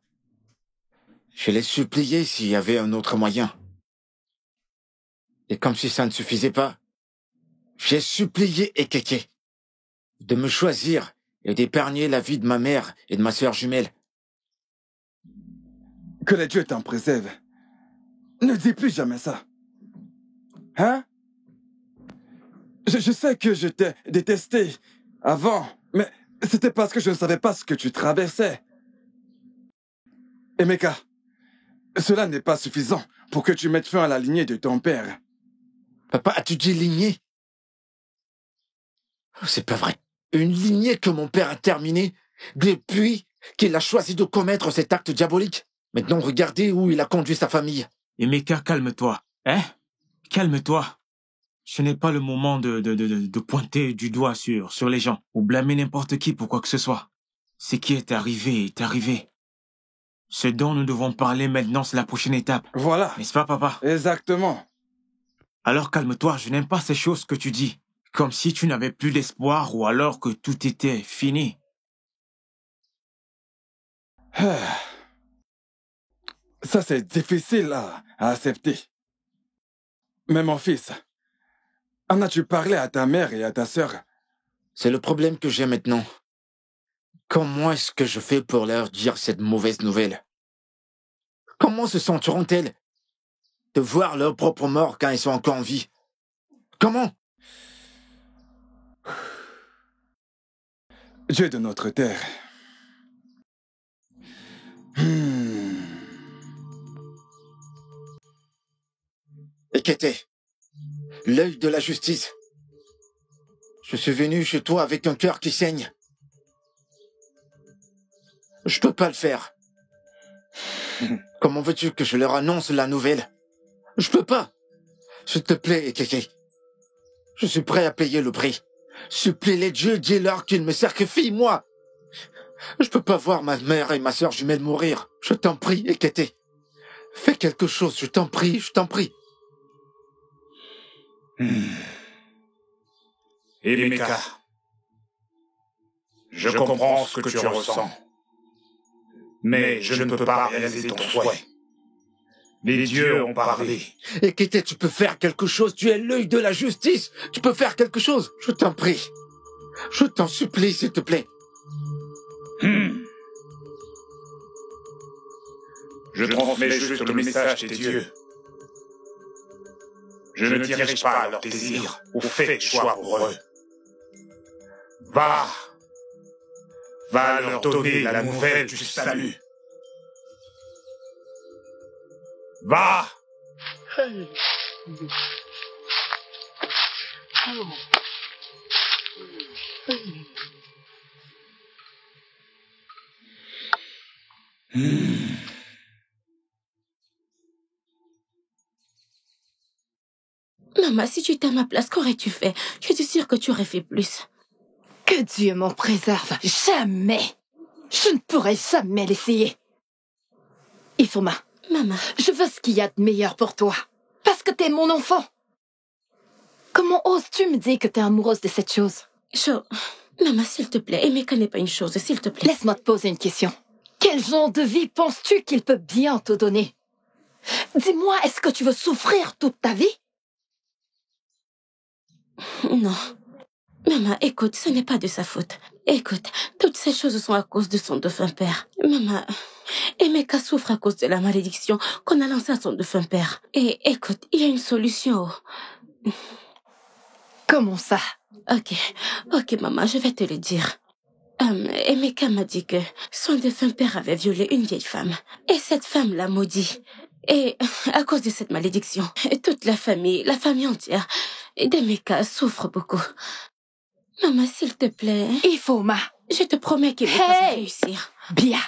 Je l'ai supplié s'il y avait un autre moyen. Et comme si ça ne suffisait pas, j'ai supplié Keke de me choisir et d'épargner la vie de ma mère et de ma sœur jumelle. Que les dieux t'en préservent. Ne dis plus jamais ça. Hein? Je sais que je t'ai détesté avant, mais c'était parce que je ne savais pas ce que tu traversais. Emeka, cela n'est pas suffisant pour que tu mettes fin à la lignée de ton père. Papa, as-tu dit lignée? Oh, c'est pas vrai. Une lignée que mon père a terminée depuis qu'il a choisi de commettre cet acte diabolique. Maintenant, regardez où il a conduit sa famille. Emeka, calme-toi. Hein? Calme-toi. Ce n'est pas le moment de pointer du doigt sur les gens ou blâmer n'importe qui pour quoi que ce soit. Ce qui est arrivé est arrivé. Ce dont nous devons parler maintenant, c'est la prochaine étape. Voilà. N'est-ce pas, papa? Exactement. Alors calme-toi, je n'aime pas ces choses que tu dis. Comme si tu n'avais plus d'espoir ou alors que tout était fini. Ça, c'est difficile à accepter. Mais mon fils, en as-tu parlé à ta mère et à ta sœur? C'est le problème que j'ai maintenant. Comment est-ce que je fais pour leur dire cette mauvaise nouvelle? Comment se sentiront-elles de voir leur propre mort quand ils sont encore en vie? Comment? Dieu de notre terre. Ekete, l'œil de la justice. Je suis venu chez toi avec un cœur qui saigne. Je peux pas le faire. Comment veux-tu que je leur annonce la nouvelle? Je peux pas. S'il te plaît, Ekeke. Je suis prêt à payer le prix. Supplie les dieux, dis-leur qu'ils me sacrifient, moi. Je peux pas voir ma mère et ma sœur jumelle mourir. Je t'en prie, Ekete. Fais quelque chose, je t'en prie, je t'en prie. Emeka, je comprends ce que tu ressens, mais je ne peux pas réaliser ton souhait. Les dieux ont parlé. Et Kété, tu peux faire quelque chose. Tu es l'œil de la justice. Tu peux faire quelque chose. Je t'en prie. Je t'en supplie, s'il te plaît. Je transmets juste le message des dieux. Je ne dirige pas à leurs désirs ou fais choix pour eux. Va leur donner la nouvelle du salut. Va. Maman, si tu étais à ma place, qu'aurais-tu fait? Je suis sûre que tu aurais fait plus. Que Dieu m'en préserve. Jamais. Je ne pourrais jamais l'essayer. Ifoma. Maman. Je veux ce qu'il y a de meilleur pour toi. Parce que t'es mon enfant. Comment oses-tu me dire que t'es amoureuse de cette chose? Maman, s'il te plaît, Emeka n'est pas une chose, s'il te plaît. Laisse-moi te poser une question. Quel genre de vie penses-tu qu'il peut bien te donner? Dis-moi, est-ce que tu veux souffrir toute ta vie? Non. Maman, écoute, ce n'est pas de sa faute. Écoute, toutes ces choses sont à cause de son défunt père. Maman, Emeka souffre à cause de la malédiction qu'on a lancée à son défunt père. Et écoute, il y a une solution. Comment ça? Ok, maman, je vais te le dire. Emeka m'a dit que son défunt père avait violé une vieille femme. Et cette femme l'a maudit. Et à cause de cette malédiction, toute la famille entière d'Emeka souffre beaucoup. Maman, s'il te plaît. Ifoma. Je te promets qu'il va réussir. Bien.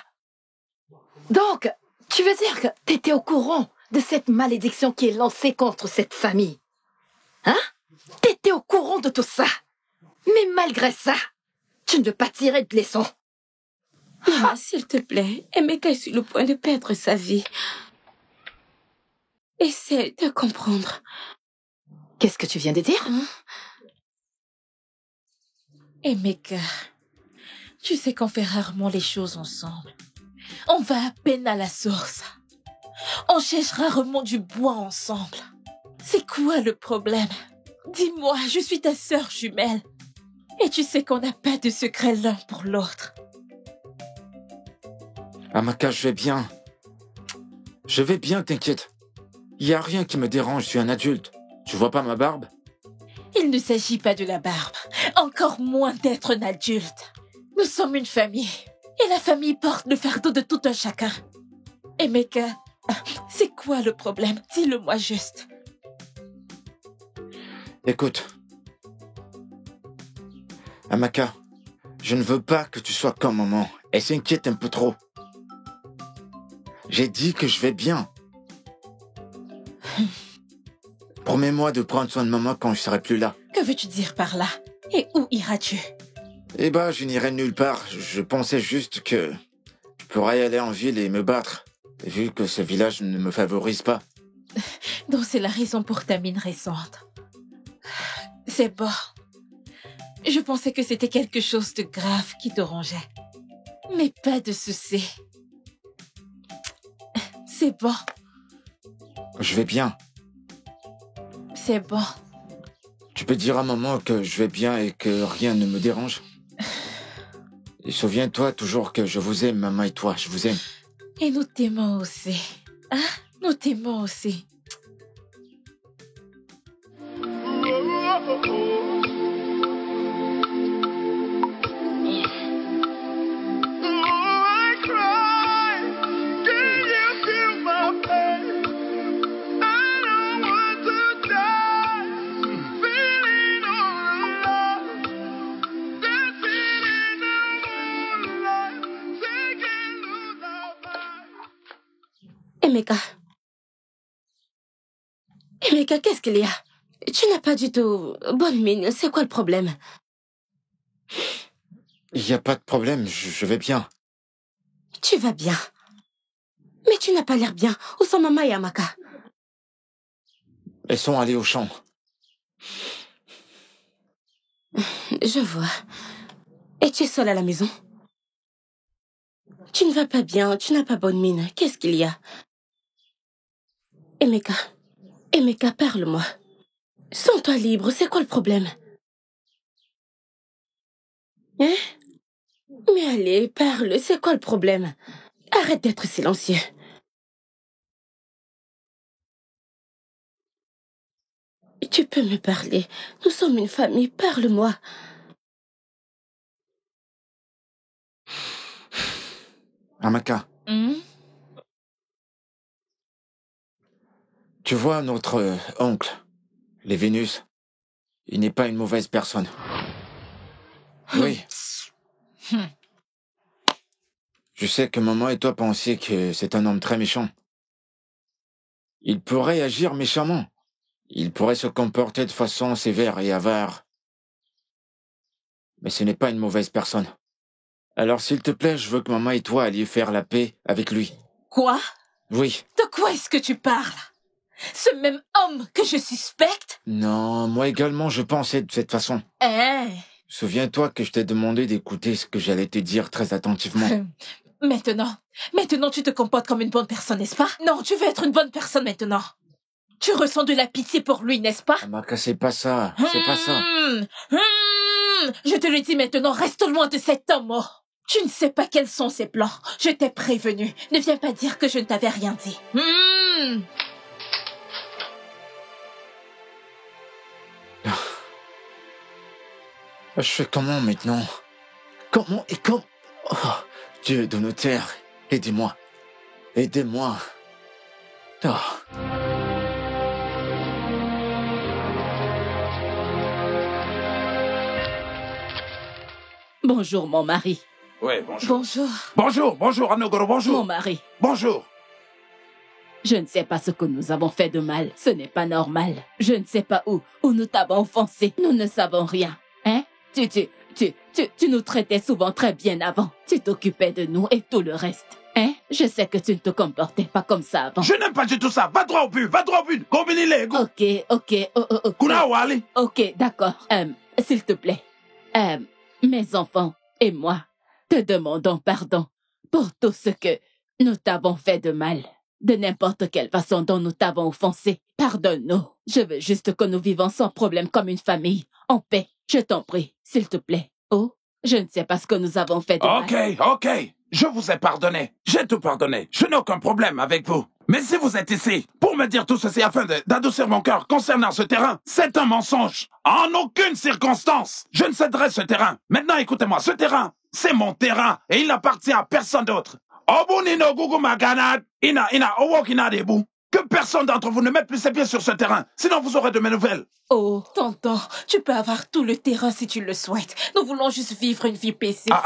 Donc, tu veux dire que t'étais au courant de cette malédiction qui est lancée contre cette famille? Hein? T'étais au courant de tout ça. Mais malgré ça, tu ne veux pas tirer de leçon. Maman, s'il te plaît, Emeka est sur le point de perdre sa vie. Essaie de comprendre. Qu'est-ce que tu viens de dire? Emeka, tu sais qu'on fait rarement les choses ensemble. On va à peine à la source. On cherche rarement du bois ensemble. C'est quoi le problème? Dis-moi, je suis ta sœur jumelle. Et tu sais qu'on n'a pas de secret l'un pour l'autre. Amaka, je vais bien. Je vais bien, t'inquiète. Il n'y a rien qui me dérange, je suis un adulte. Tu vois pas ma barbe? Il ne s'agit pas de la barbe, encore moins d'être un adulte. Nous sommes une famille, et la famille porte le fardeau de tout un chacun. Emeka, c'est quoi le problème? Dis-le-moi juste. Écoute. Amaka, je ne veux pas que tu sois comme maman. Elle s'inquiète un peu trop. J'ai dit que je vais bien. Promets-moi de prendre soin de maman quand je serai plus là. Que veux-tu dire par là? Et où iras-tu? Eh ben, je n'irai nulle part. Je pensais juste que je pourrais aller en ville et me battre, vu que ce village ne me favorise pas. Donc c'est la raison pour ta mine récente. C'est bon. Je pensais que c'était quelque chose de grave qui te rongeait. Mais pas de souci. C'est bon. Je vais bien. C'est bon. Tu peux dire à maman que je vais bien et que rien ne me dérange? Et souviens-toi toujours que je vous aime, maman et toi, je vous aime. Et nous t'aimons aussi. Hein? Nous t'aimons aussi. Emeka, qu'est-ce qu'il y a? Tu n'as pas du tout bonne mine. C'est quoi le problème? Il n'y a pas de problème, je vais bien. Tu vas bien. Mais tu n'as pas l'air bien. Où sont maman et Amaka? Elles sont allées au champ. Je vois. Et tu es seule à la maison? Tu ne vas pas bien, tu n'as pas bonne mine. Qu'est-ce qu'il y a? Emeka. Emeka, parle-moi. Sens-toi libre, c'est quoi le problème? Hein? Mais allez, parle, c'est quoi le problème? Arrête d'être silencieux. Tu peux me parler. Nous sommes une famille, parle-moi. Amaka, tu vois notre oncle, les Vénus, il n'est pas une mauvaise personne. Oui. Je sais que maman et toi pensiez que c'est un homme très méchant. Il pourrait agir méchamment. Il pourrait se comporter de façon sévère et avare. Mais ce n'est pas une mauvaise personne. Alors, s'il te plaît, je veux que maman et toi alliez faire la paix avec lui. Quoi? Oui. De quoi est-ce que tu parles? Ce même homme que je suspecte? Non, moi également, je pensais de cette façon. Hein? Souviens-toi que je t'ai demandé d'écouter ce que j'allais te dire très attentivement. Maintenant tu te comportes comme une bonne personne, n'est-ce pas? Non, tu veux être une bonne personne maintenant. Tu ressens de la pitié pour lui, n'est-ce pas? Amaka, c'est pas ça. C'est pas ça. Je te le dis maintenant, reste loin de cet homme. Oh. Tu ne sais pas quels sont ses plans. Je t'ai prévenu. Ne viens pas dire que je ne t'avais rien dit. Je fais comment maintenant? Comment et quand? Oh, Dieu de nos terres, aidez-moi. Aidez-moi. Oh. Bonjour, mon mari. Oui, bonjour. Bonjour. Bonjour, Anogoro, bonjour. Mon mari. Bonjour. Je ne sais pas ce que nous avons fait de mal. Ce n'est pas normal. Je ne sais pas où nous t'avons offensé. Nous ne savons rien. Hein? Tu nous traitais souvent très bien avant. Tu t'occupais de nous et tout le reste. Hein? Je sais que tu ne te comportais pas comme ça avant. Je n'aime pas du tout ça. Va droit au but, va droit au but. Combine les go. Ok. Kuna wali. Ok, d'accord. S'il te plaît. Mes enfants et moi te demandons pardon pour tout ce que nous t'avons fait de mal. De n'importe quelle façon dont nous t'avons offensé. Pardonne-nous. Je veux juste que nous vivons sans problème comme une famille, en paix. Je t'en prie, s'il te plaît. Oh, je ne sais pas ce que nous avons fait de mal. Ok. Je vous ai pardonné. J'ai tout pardonné. Je n'ai aucun problème avec vous. Mais si vous êtes ici pour me dire tout ceci afin d'adoucir mon cœur concernant ce terrain, c'est un mensonge. En aucune circonstance, je ne céderai ce terrain. Maintenant, écoutez-moi, ce terrain, c'est mon terrain et il n'appartient à personne d'autre. Que personne d'entre vous ne mette plus ses pieds sur ce terrain, sinon vous aurez de mes nouvelles. Oh, tonton, tu peux avoir tout le terrain si tu le souhaites. Nous voulons juste vivre une vie paisible.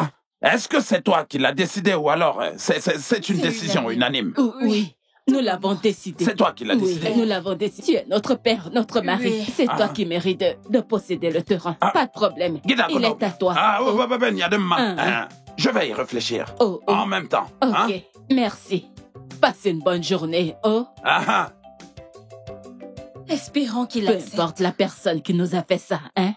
Est-ce que c'est toi qui l'as décidé ou alors c'est une décision unanime? Oui. Nous l'avons décidé. C'est toi qui l'as décidé. Oui, nous l'avons décidé. Tu es notre père, notre mari. Oui. C'est toi qui mérites de posséder le terrain. Pas de problème. Il est à toi. Je vais y réfléchir. En même temps. Ok, merci. Passe une bonne journée, Espérons qu'il Peu accepte. importe la personne qui nous a fait ça, hein?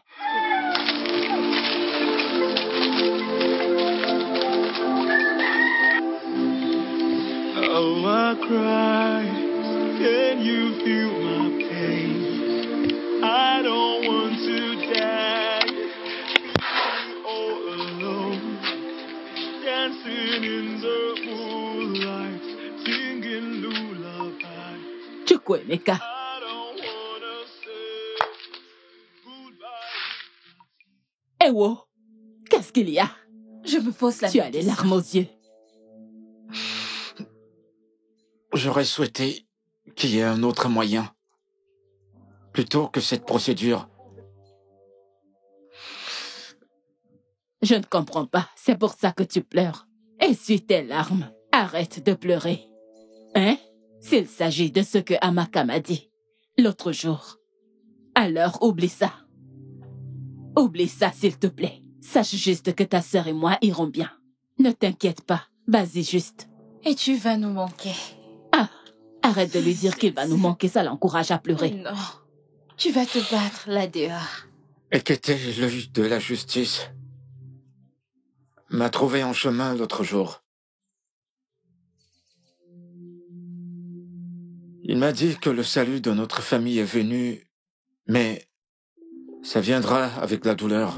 Oh, I cry. Can you feel my pain? I don't want to die. All alone, dancing in the moonlight, singing lullaby. Chukwuemeka. I don't wanna say goodbye. Eh oh, qu'est-ce qu'il y a? Je me pose la Tu as les larmes aux yeux. J'aurais souhaité qu'il y ait un autre moyen. Plutôt que cette procédure. Je ne comprends pas. C'est pour ça que tu pleures. Essuie tes larmes. Arrête de pleurer. Hein? S'il s'agit de ce que Amaka m'a dit l'autre jour, alors oublie ça. Oublie ça, s'il te plaît. Sache juste que ta sœur et moi irons bien. Ne t'inquiète pas. Vas-y juste. Et tu vas nous manquer. Arrête de lui dire qu'il va nous manquer, ça l'encourage à pleurer. Non. Tu vas te battre là dehors. Et qu'était l'œil de la justice m'a trouvé en chemin l'autre jour. Il m'a dit que le salut de notre famille est venu, mais ça viendra avec la douleur.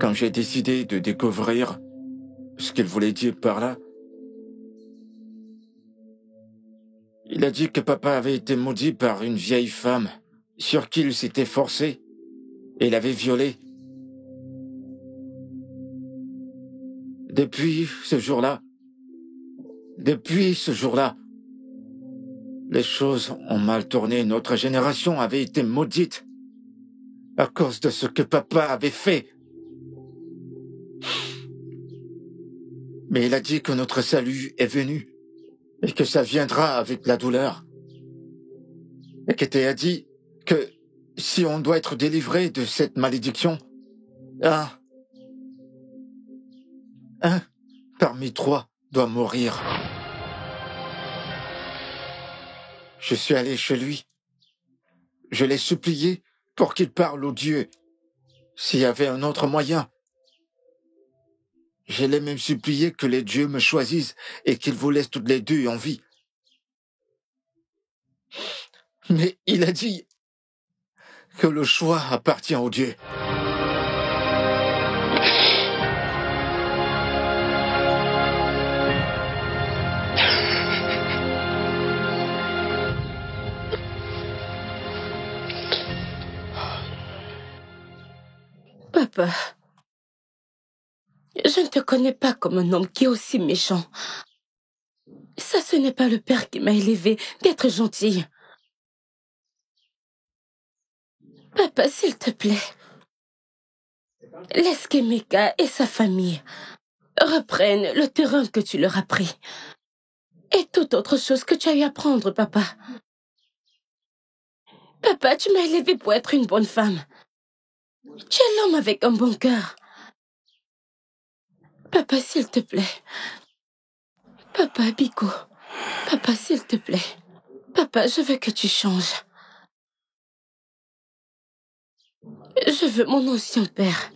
Quand j'ai décidé de découvrir ce qu'il voulait dire par là, il a dit que papa avait été maudit par une vieille femme sur qui il s'était forcé et l'avait violé. Depuis ce jour-là, les choses ont mal tourné. Notre génération avait été maudite à cause de ce que papa avait fait. Mais il a dit que notre salut est venu et que ça viendra avec la douleur. Et qu'il a dit que si on doit être délivré de cette malédiction, un parmi 3 doit mourir. Je suis allé chez lui. Je l'ai supplié pour qu'il parle aux dieux. S'il y avait un autre moyen. Je l'ai même supplié que les dieux me choisissent et qu'ils vous laissent toutes les deux en vie. Mais il a dit que le choix appartient aux dieux. Papa, je ne te connais pas comme un homme qui est aussi méchant. Ça, ce n'est pas le père qui m'a élevé d'être gentil. Papa, s'il te plaît, laisse qu'Emeka et sa famille reprennent le terrain que tu leur as pris. Et toute autre chose que tu as eu à prendre, papa. Papa, tu m'as élevé pour être une bonne femme. Tu es l'homme avec un bon cœur. Papa, s'il te plaît. Papa, Biko. Papa, s'il te plaît. Papa, je veux que tu changes. Je veux mon ancien père.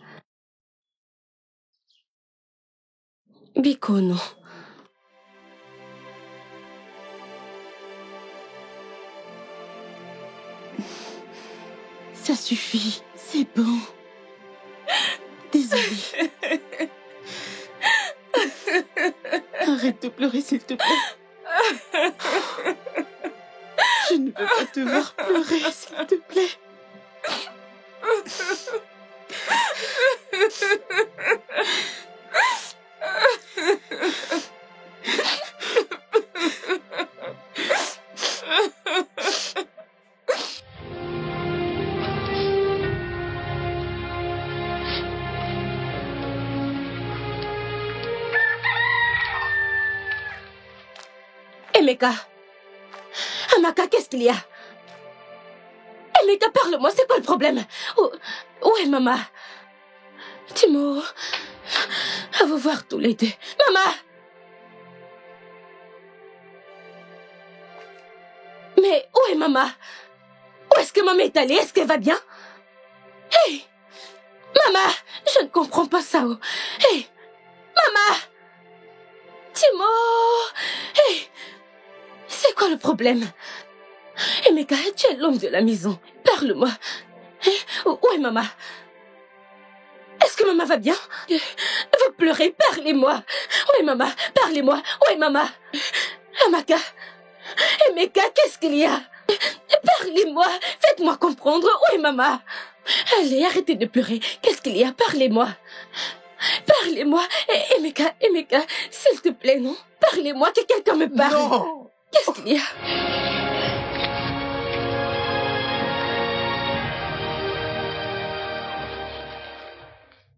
Biko, non. Ça suffit, c'est bon. Désolée. Arrête de pleurer, s'il te plaît. Je ne veux pas te voir pleurer, s'il te plaît. Emeka. Amaka, qu'est-ce qu'il y a? Emeka, parle-moi, c'est quoi le problème? Où est maman? Timo, à vous voir tous les deux. Maman! Mais où est maman? Où est-ce que maman est allée? Est-ce qu'elle va bien? Hey! Maman! Je ne comprends pas ça. Hey! Maman! Timo! Hey! C'est quoi le problème? Emeka, tu es l'homme de la maison. Parle-moi. Où est maman? Est-ce que maman va bien? Vous pleurez, parlez-moi. Où est maman? Parlez-moi. Où est maman? Amaka? Emeka, qu'est-ce qu'il y a? Parlez-moi. Faites-moi comprendre. Où est maman? Allez, arrêtez de pleurer. Qu'est-ce qu'il y a? Parlez-moi. Parlez-moi. Emeka, s'il te plaît, non? Parlez-moi, que quelqu'un me parle. Non! Qu'est-ce qu'il y a?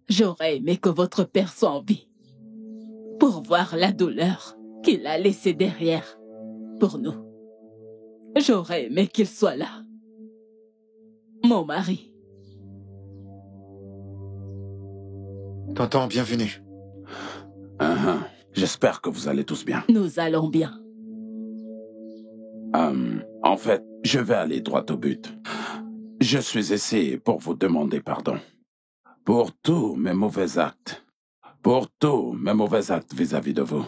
J'aurais aimé que votre père soit en vie pour voir la douleur qu'il a laissée derrière pour nous. J'aurais aimé qu'il soit là. Mon mari. Tonton, bienvenue. J'espère que vous allez tous bien. Nous allons bien. En fait, je vais aller droit au but. Je suis ici pour vous demander pardon. Pour tous mes mauvais actes. Pour tous mes mauvais actes vis-à-vis de vous.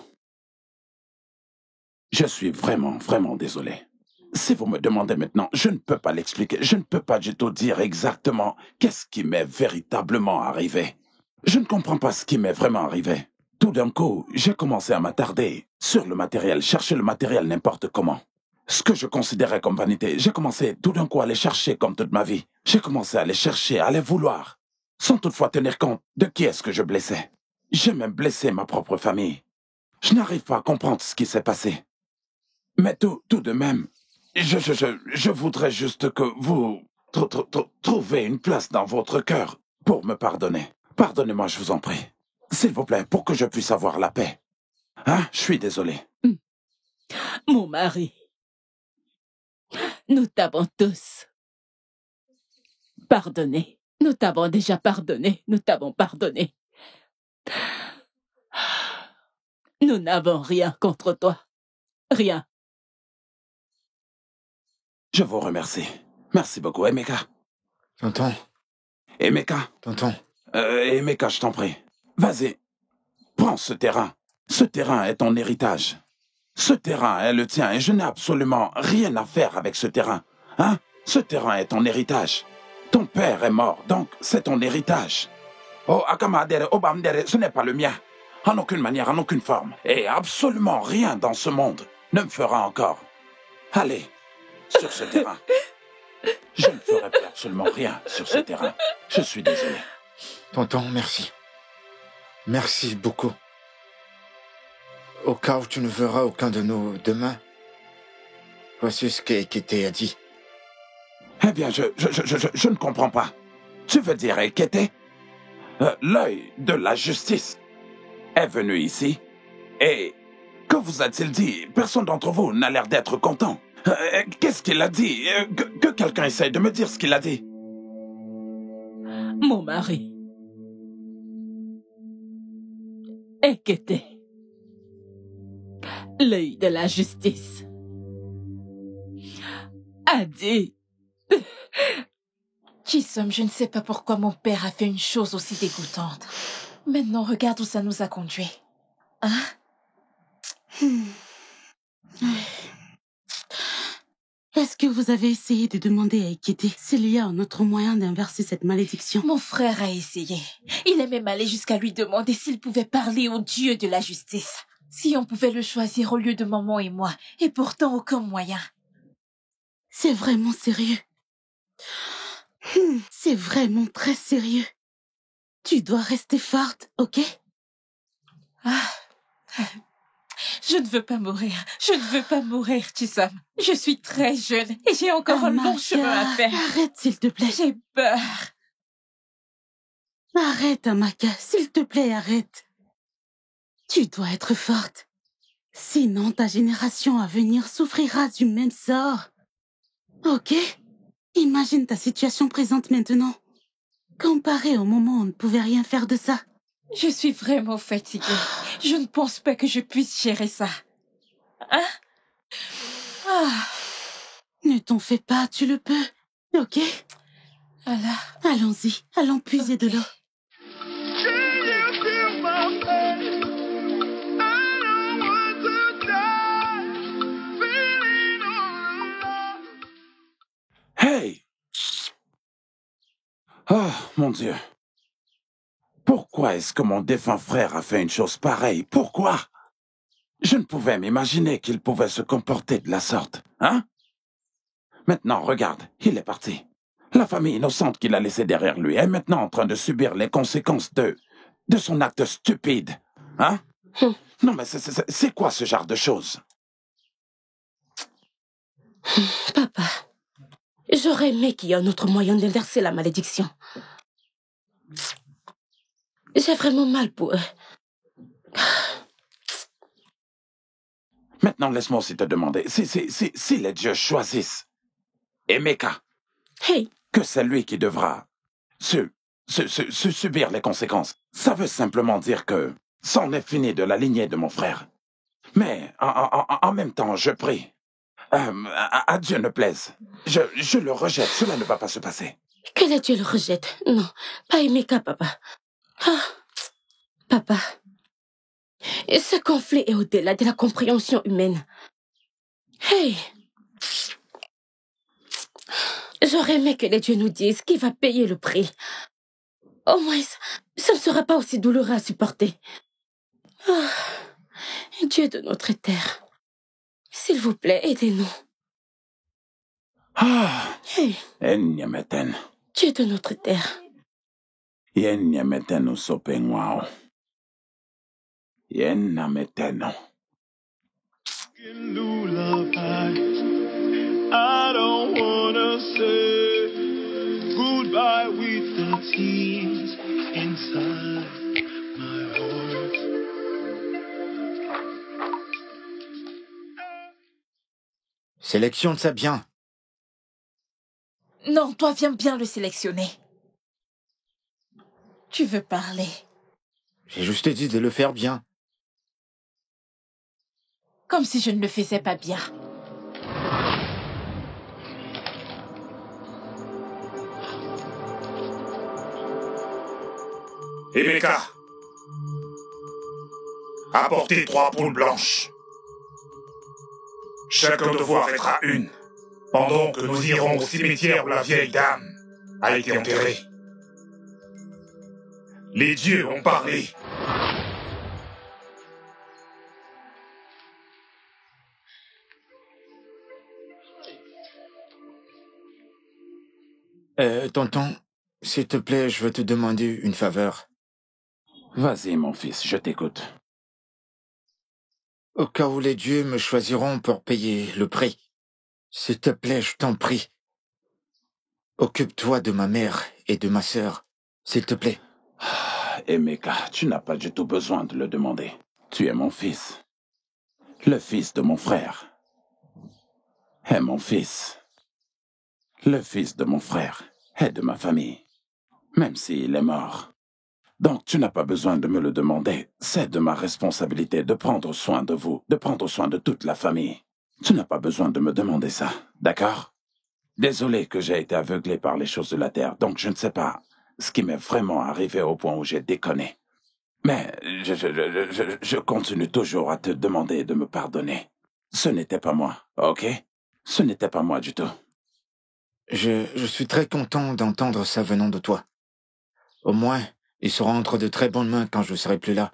Je suis vraiment, vraiment désolé. Si vous me demandez maintenant, je ne peux pas l'expliquer. Je ne peux pas du tout dire exactement qu'est-ce qui m'est véritablement arrivé. Je ne comprends pas ce qui m'est vraiment arrivé. Tout d'un coup, j'ai commencé à m'attarder sur le matériel, chercher le matériel n'importe comment. Ce que je considérais comme vanité, j'ai commencé tout d'un coup à les chercher comme toute ma vie. J'ai commencé à les chercher, à les vouloir, sans toutefois tenir compte de qui est-ce que je blessais. J'ai même blessé ma propre famille. Je n'arrive pas à comprendre ce qui s'est passé. Mais tout de même, je voudrais juste que vous trouvez une place dans votre cœur pour me pardonner. Pardonnez-moi, je vous en prie. S'il vous plaît, pour que je puisse avoir la paix. Hein? Je suis désolé. Mon mari, nous t'avons tous pardonné. Nous t'avons déjà pardonné. Nous t'avons pardonné. Nous n'avons rien contre toi. Rien. Je vous remercie. Merci beaucoup, Emeka. Tonton. Emeka. Tonton. Emeka, je t'en prie. Vas-y. Prends ce terrain. Ce terrain est ton héritage. Ce terrain est le tien et je n'ai absolument rien à faire avec ce terrain. Hein? Ce terrain est ton héritage. Ton père est mort, donc c'est ton héritage. Oh, Akamadere, Obamdere, ce n'est pas le mien. En aucune manière, en aucune forme. Et absolument rien dans ce monde ne me fera encore. Allez, sur ce terrain. Je ne ferai plus absolument rien sur ce terrain. Je suis désolé. Tonton, merci. Merci beaucoup. Au cas où tu ne verras aucun de nous demain, voici ce qu'Ekete a dit. Eh bien, je ne comprends pas. Tu veux dire Ekete? L'œil de la justice est venu ici et que vous a-t-il dit? Personne d'entre vous n'a l'air d'être content. Qu'est-ce qu'il a dit? Que quelqu'un essaye de me dire ce qu'il a dit. Mon mari, Ekete, l'œil de la justice, a dit... Chisom, je ne sais pas pourquoi mon père a fait une chose aussi dégoûtante. Maintenant, regarde où ça nous a conduits. Hein? Est-ce que vous avez essayé de demander à Ekete s'il y a un autre moyen d'inverser cette malédiction? Mon frère a essayé. Il est même allé jusqu'à lui demander s'il pouvait parler au dieu de la justice. Si on pouvait le choisir au lieu de maman et moi. Et pourtant, aucun moyen. C'est vraiment sérieux. C'est vraiment très sérieux. Tu dois rester forte, ok? Je ne veux pas mourir. Je ne veux pas mourir, Chisom. Je suis très jeune et j'ai encore un long chemin à faire. Arrête, s'il te plaît. J'ai peur. Arrête, Amaka, s'il te plaît, arrête. Tu dois être forte. Sinon, ta génération à venir souffrira du même sort. Ok? Imagine ta situation présente maintenant. Comparé au moment où on ne pouvait rien faire de ça. Je suis vraiment fatiguée. Je ne pense pas que je puisse gérer ça. Hein? Ne t'en fais pas, tu le peux. Ok? Alors, allons-y, allons puiser de l'eau. Hey! Oh, mon Dieu. Pourquoi est-ce que mon défunt frère a fait une chose pareille? Pourquoi? Je ne pouvais m'imaginer qu'il pouvait se comporter de la sorte, hein? Maintenant, regarde, il est parti. La famille innocente qu'il a laissée derrière lui est maintenant en train de subir les conséquences de son acte stupide, hein? Non, mais c'est quoi ce genre de choses? Papa, j'aurais aimé qu'il y ait un autre moyen d'inverser la malédiction. J'ai vraiment mal pour eux. Maintenant, laisse-moi aussi te demander, si les dieux choisissent Emeka, hey, que c'est lui qui devra subir les conséquences. Ça veut simplement dire que c'en est fini de la lignée de mon frère. Mais en même temps, je prie, à Dieu ne plaise, je le rejette, cela ne va pas se passer. Que les dieux le rejettent. Non, pas Emeka, papa. Papa, ce conflit est au-delà de la compréhension humaine. Hey! J'aurais aimé que les dieux nous disent qui va payer le prix. Au moins, ça ne sera pas aussi douloureux à supporter. Oh, Dieu de notre terre, s'il vous plaît, aidez-nous. Hey, Enyameten. Dieu de notre terre. Yenyameten usopengwao. Yennameteno. Lullabies. I don't wanna say goodbye with the tears inside my heart. Sélectionne ça bien. Non, toi, viens bien le sélectionner. Tu veux parler. J'ai juste dit de le faire bien. Comme si je ne le faisais pas bien. Emeka, apportez 3 poules blanches. Chacun devoir être à une, pendant que nous irons au cimetière où la vieille dame a été enterrée. Les dieux ont parlé. Tonton, s'il te plaît, je veux te demander une faveur. Vas-y, mon fils, je t'écoute. Au cas où les dieux me choisiront pour payer le prix, s'il te plaît, je t'en prie. Occupe-toi de ma mère et de ma sœur, s'il te plaît. Emeka, tu n'as pas du tout besoin de le demander. Tu es mon fils. Le fils de mon frère. Et mon fils. Le fils de mon frère et de ma famille. Même s'il est mort. Donc tu n'as pas besoin de me le demander. C'est de ma responsabilité de prendre soin de vous, de prendre soin de toute la famille. Tu n'as pas besoin de me demander ça, d'accord? Désolé que j'ai été aveuglé par les choses de la terre, donc je ne sais pas ce qui m'est vraiment arrivé au point où j'ai déconné. Mais je continue toujours à te demander de me pardonner. Ce n'était pas moi, ok? Ce n'était pas moi du tout. Je suis très content d'entendre ça venant de toi. Au moins, il sera entre de très bonnes mains quand je serai plus là.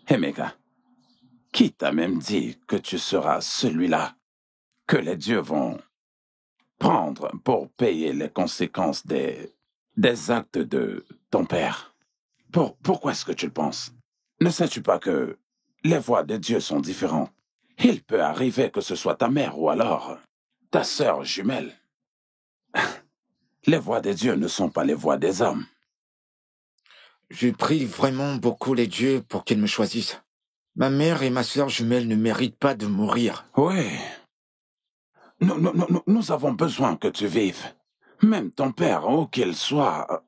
Emeka, qui t'a même dit que tu seras celui-là que les dieux vont prendre pour payer les conséquences des actes de ton père? Pourquoi est-ce que tu le penses? Ne sais-tu pas que les voies des dieux sont différentes? Il peut arriver que ce soit ta mère ou alors ta sœur jumelle. Les voies des dieux ne sont pas les voies des hommes. Je prie vraiment beaucoup les dieux pour qu'ils me choisissent. Ma mère et ma sœur jumelle ne méritent pas de mourir. Oui. Nous avons besoin que tu vives. Même ton père, où qu'il soit,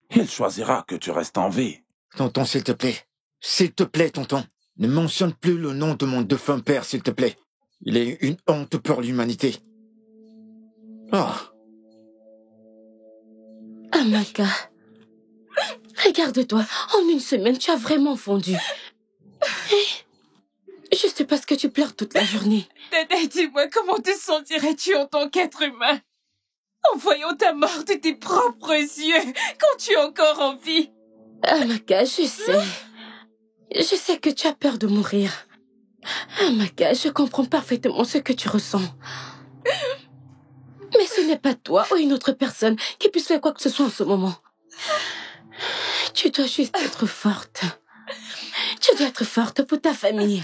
il choisira que tu restes en vie. Tonton, s'il te plaît. S'il te plaît, tonton. Ne mentionne plus le nom de mon défunt père, s'il te plaît. Il est une honte pour l'humanité. Oh. Amaka, regarde-toi. En une semaine, tu as vraiment fondu. Juste parce que tu pleures toute la journée. Dédé, dis-moi, comment te sentirais-tu en tant qu'être humain en voyant ta mort de tes propres yeux quand tu es encore en vie? Amaka, je sais. Je sais que tu as peur de mourir. Amaka, je comprends parfaitement ce que tu ressens. Mais ce n'est pas toi ou une autre personne qui puisse faire quoi que ce soit en ce moment. Tu dois juste être forte. Tu dois être forte pour ta famille.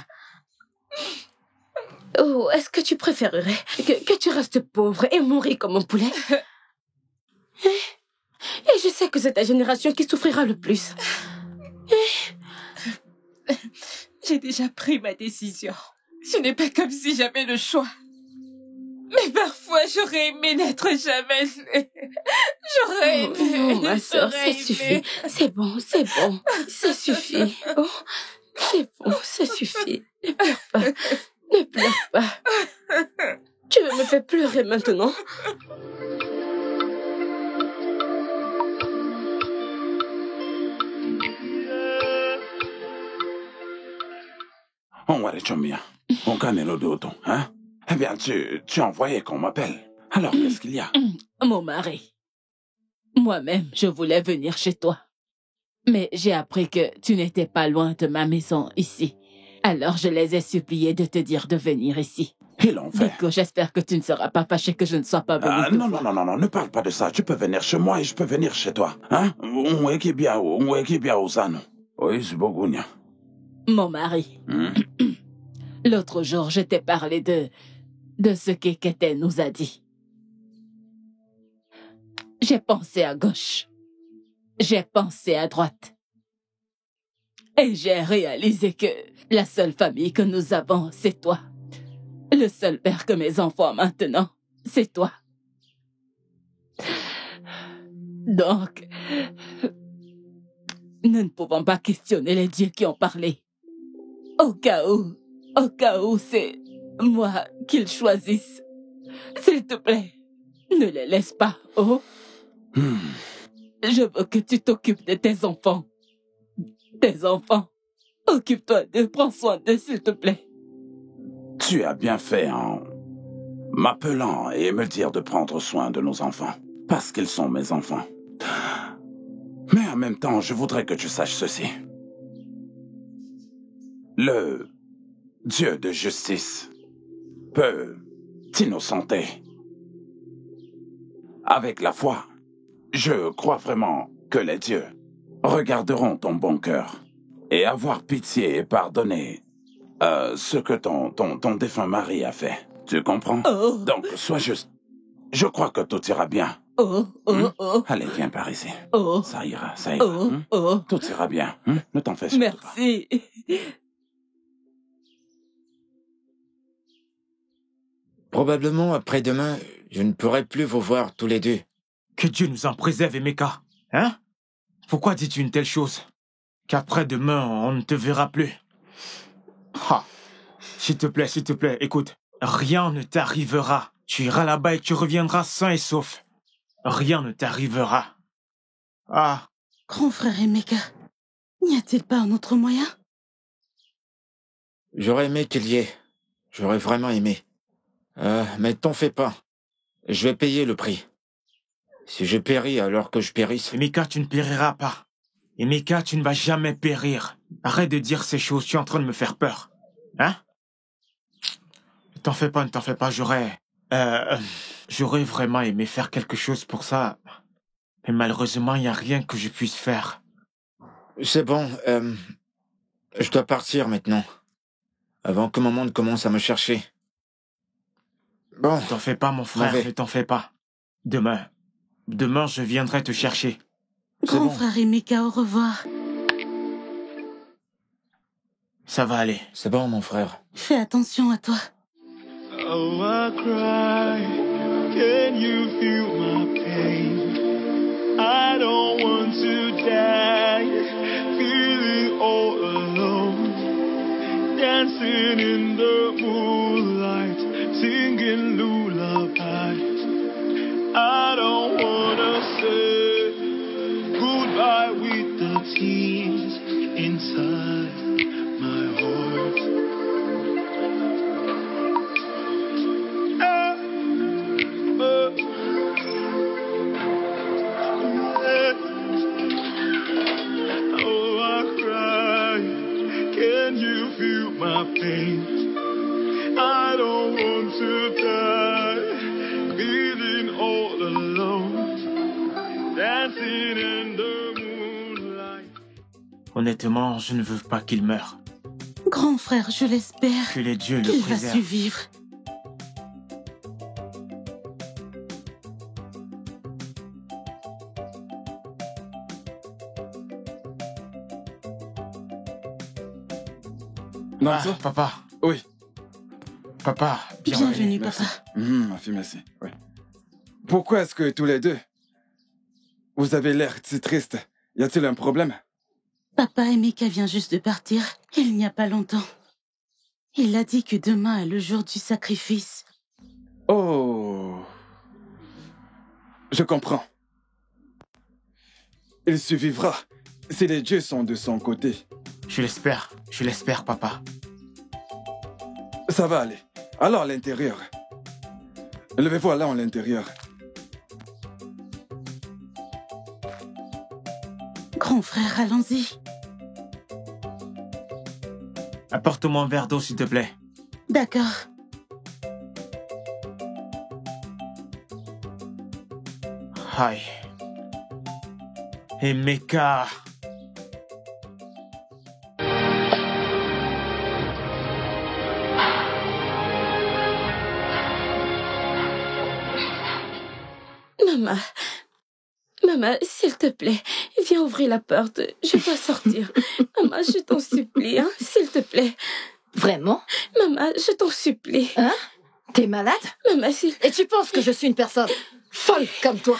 Ou est-ce que tu préférerais que tu restes pauvre et mourir comme un poulet? Et je sais que c'est ta génération qui souffrira le plus. J'ai déjà pris ma décision. Ce n'est pas comme si j'avais le choix. Mais parfois, j'aurais aimé n'être jamais née. J'aurais aimé. Oh, ma sœur, ça suffit. C'est bon, ça suffit. Oh, c'est bon, ça suffit. Ne pleure pas. Ne pleure pas. Tu me fais pleurer maintenant. On va aller, Mon canelo d'auto, hein? Eh bien, tu envoyais qu'on m'appelle. Alors, qu'est-ce qu'il y a? Mon mari, moi-même, je voulais venir chez toi. Mais j'ai appris que tu n'étais pas loin de ma maison ici. Alors, je les ai suppliés de te dire de venir ici. Ils l'ont fait. Biko, j'espère que tu ne seras pas fâché que je ne sois pas venu. Non, ne parle pas de ça. Tu peux venir chez moi et je peux venir chez toi. Hein? Oui, c'est beaucoup. Mon mari, l'autre jour, je t'ai parlé de ce que Kété nous a dit. J'ai pensé à gauche. J'ai pensé à droite. Et j'ai réalisé que la seule famille que nous avons, c'est toi. Le seul père que mes enfants ont maintenant, c'est toi. Donc, nous ne pouvons pas questionner les dieux qui ont parlé. Au cas où c'est moi qu'ils choisissent. S'il te plaît, ne les laisse pas, oh. Je veux que tu t'occupes de tes enfants. Tes enfants. Occupe-toi d'eux, prends soin d'eux, s'il te plaît. Tu as bien fait en m'appelant et me dire de prendre soin de nos enfants, parce qu'ils sont mes enfants. Mais en même temps, je voudrais que tu saches ceci. Le Dieu de justice peut t'innocenter. Avec la foi, je crois vraiment que les dieux regarderont ton bon cœur et avoir pitié et pardonner ce que ton défunt mari a fait. Tu comprends? Oh. Donc, sois juste. Je crois que tout ira bien. Oh. Allez, viens par ici. Oh. Ça ira. Oh. Tout ira bien. Ne t'en fais surtout pas. Merci. Probablement, après-demain, je ne pourrai plus vous voir tous les deux. Que Dieu nous en préserve, Emeka. Hein? Pourquoi dis-tu une telle chose? Qu'après-demain, on ne te verra plus. Ah. S'il te plaît, écoute. Rien ne t'arrivera. Tu iras là-bas et tu reviendras sain et sauf. Rien ne t'arrivera. Ah. Grand frère Emeka, n'y a-t-il pas un autre moyen? J'aurais aimé qu'il y ait. J'aurais vraiment aimé. Mais t'en fais pas. Je vais payer le prix. Si je péris alors que je périsse... Emeka, tu ne périras pas. Emeka, tu ne vas jamais périr. Arrête de dire ces choses, tu es en train de me faire peur. Hein? Ne t'en fais pas, j'aurais vraiment aimé faire quelque chose pour ça. Mais malheureusement, il n'y a rien que je puisse faire. C'est bon, je dois partir maintenant. Avant que maman ne commence à me chercher. Bon. Ne t'en fais pas, mon frère, ne t'en fais pas. Demain, je viendrai te chercher. Grand frère Emeka, au revoir. Ça va aller. C'est bon, mon frère. Fais attention à toi. Oh, I cry. Can you feel my pain? I don't want to die. Feeling all alone. Dancing in the moonlight. Singing lullabies. I don't wanna say goodbye with the tears inside my heart. Oh, I cry. Can you feel my pain? I don't want to die. Feeling all alone. Dancing in the moonlight. Honnêtement, je ne veux pas qu'il meure. Grand frère, je l'espère. Que les dieux le qu'il va préservent. survivre. Nanso? Papa. Oui. Papa, bienvenue, Merci. papa. Ma fille, merci. Oui. Pourquoi est-ce que tous les deux, vous avez l'air si triste? Y a-t-il un problème? Papa Emeka vient juste de partir, il n'y a pas longtemps. Il a dit que demain est le jour du sacrifice. Oh. Je comprends. Il survivra si les dieux sont de son côté. Je l'espère, papa. Ça va aller. Alors à l'intérieur. Levez-vous là à l'intérieur. Grand frère, allons-y. Apporte-moi un verre d'eau, s'il te plaît. D'accord. Aïe. Emeka. Maman. Maman, s'il te plaît, viens ouvrir la porte. Je dois sortir. Maman, je t'en supplie, hein, s'il te plaît. Vraiment? Maman, je t'en supplie. Hein? T'es malade? Maman, s'il... Et tu penses que je suis une personne folle comme toi?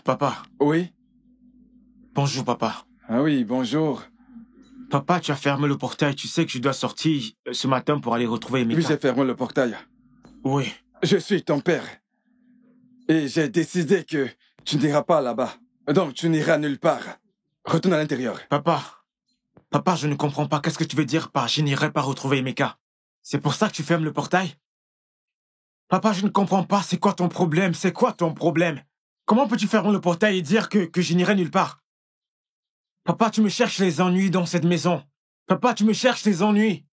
Papa. Oui? Bonjour, papa. Ah oui, bonjour. Papa, tu as fermé le portail. Tu sais que je dois sortir ce matin pour aller retrouver Emeka. Oui, j'ai fermé le portail. Oui. Je suis ton père. Et j'ai décidé que tu n'iras pas là-bas. Donc, tu n'iras nulle part. Retourne à l'intérieur. Papa. Papa, je ne comprends pas. Qu'est-ce que tu veux dire par « je n'irai pas retrouver Emeka ». C'est pour ça que tu fermes le portail? Papa, je ne comprends pas. C'est quoi ton problème? C'est quoi ton problème? Comment peux-tu fermer le portail et dire que je n'irai nulle part? Papa, tu me cherches les ennuis dans cette maison. Papa, tu me cherches les ennuis.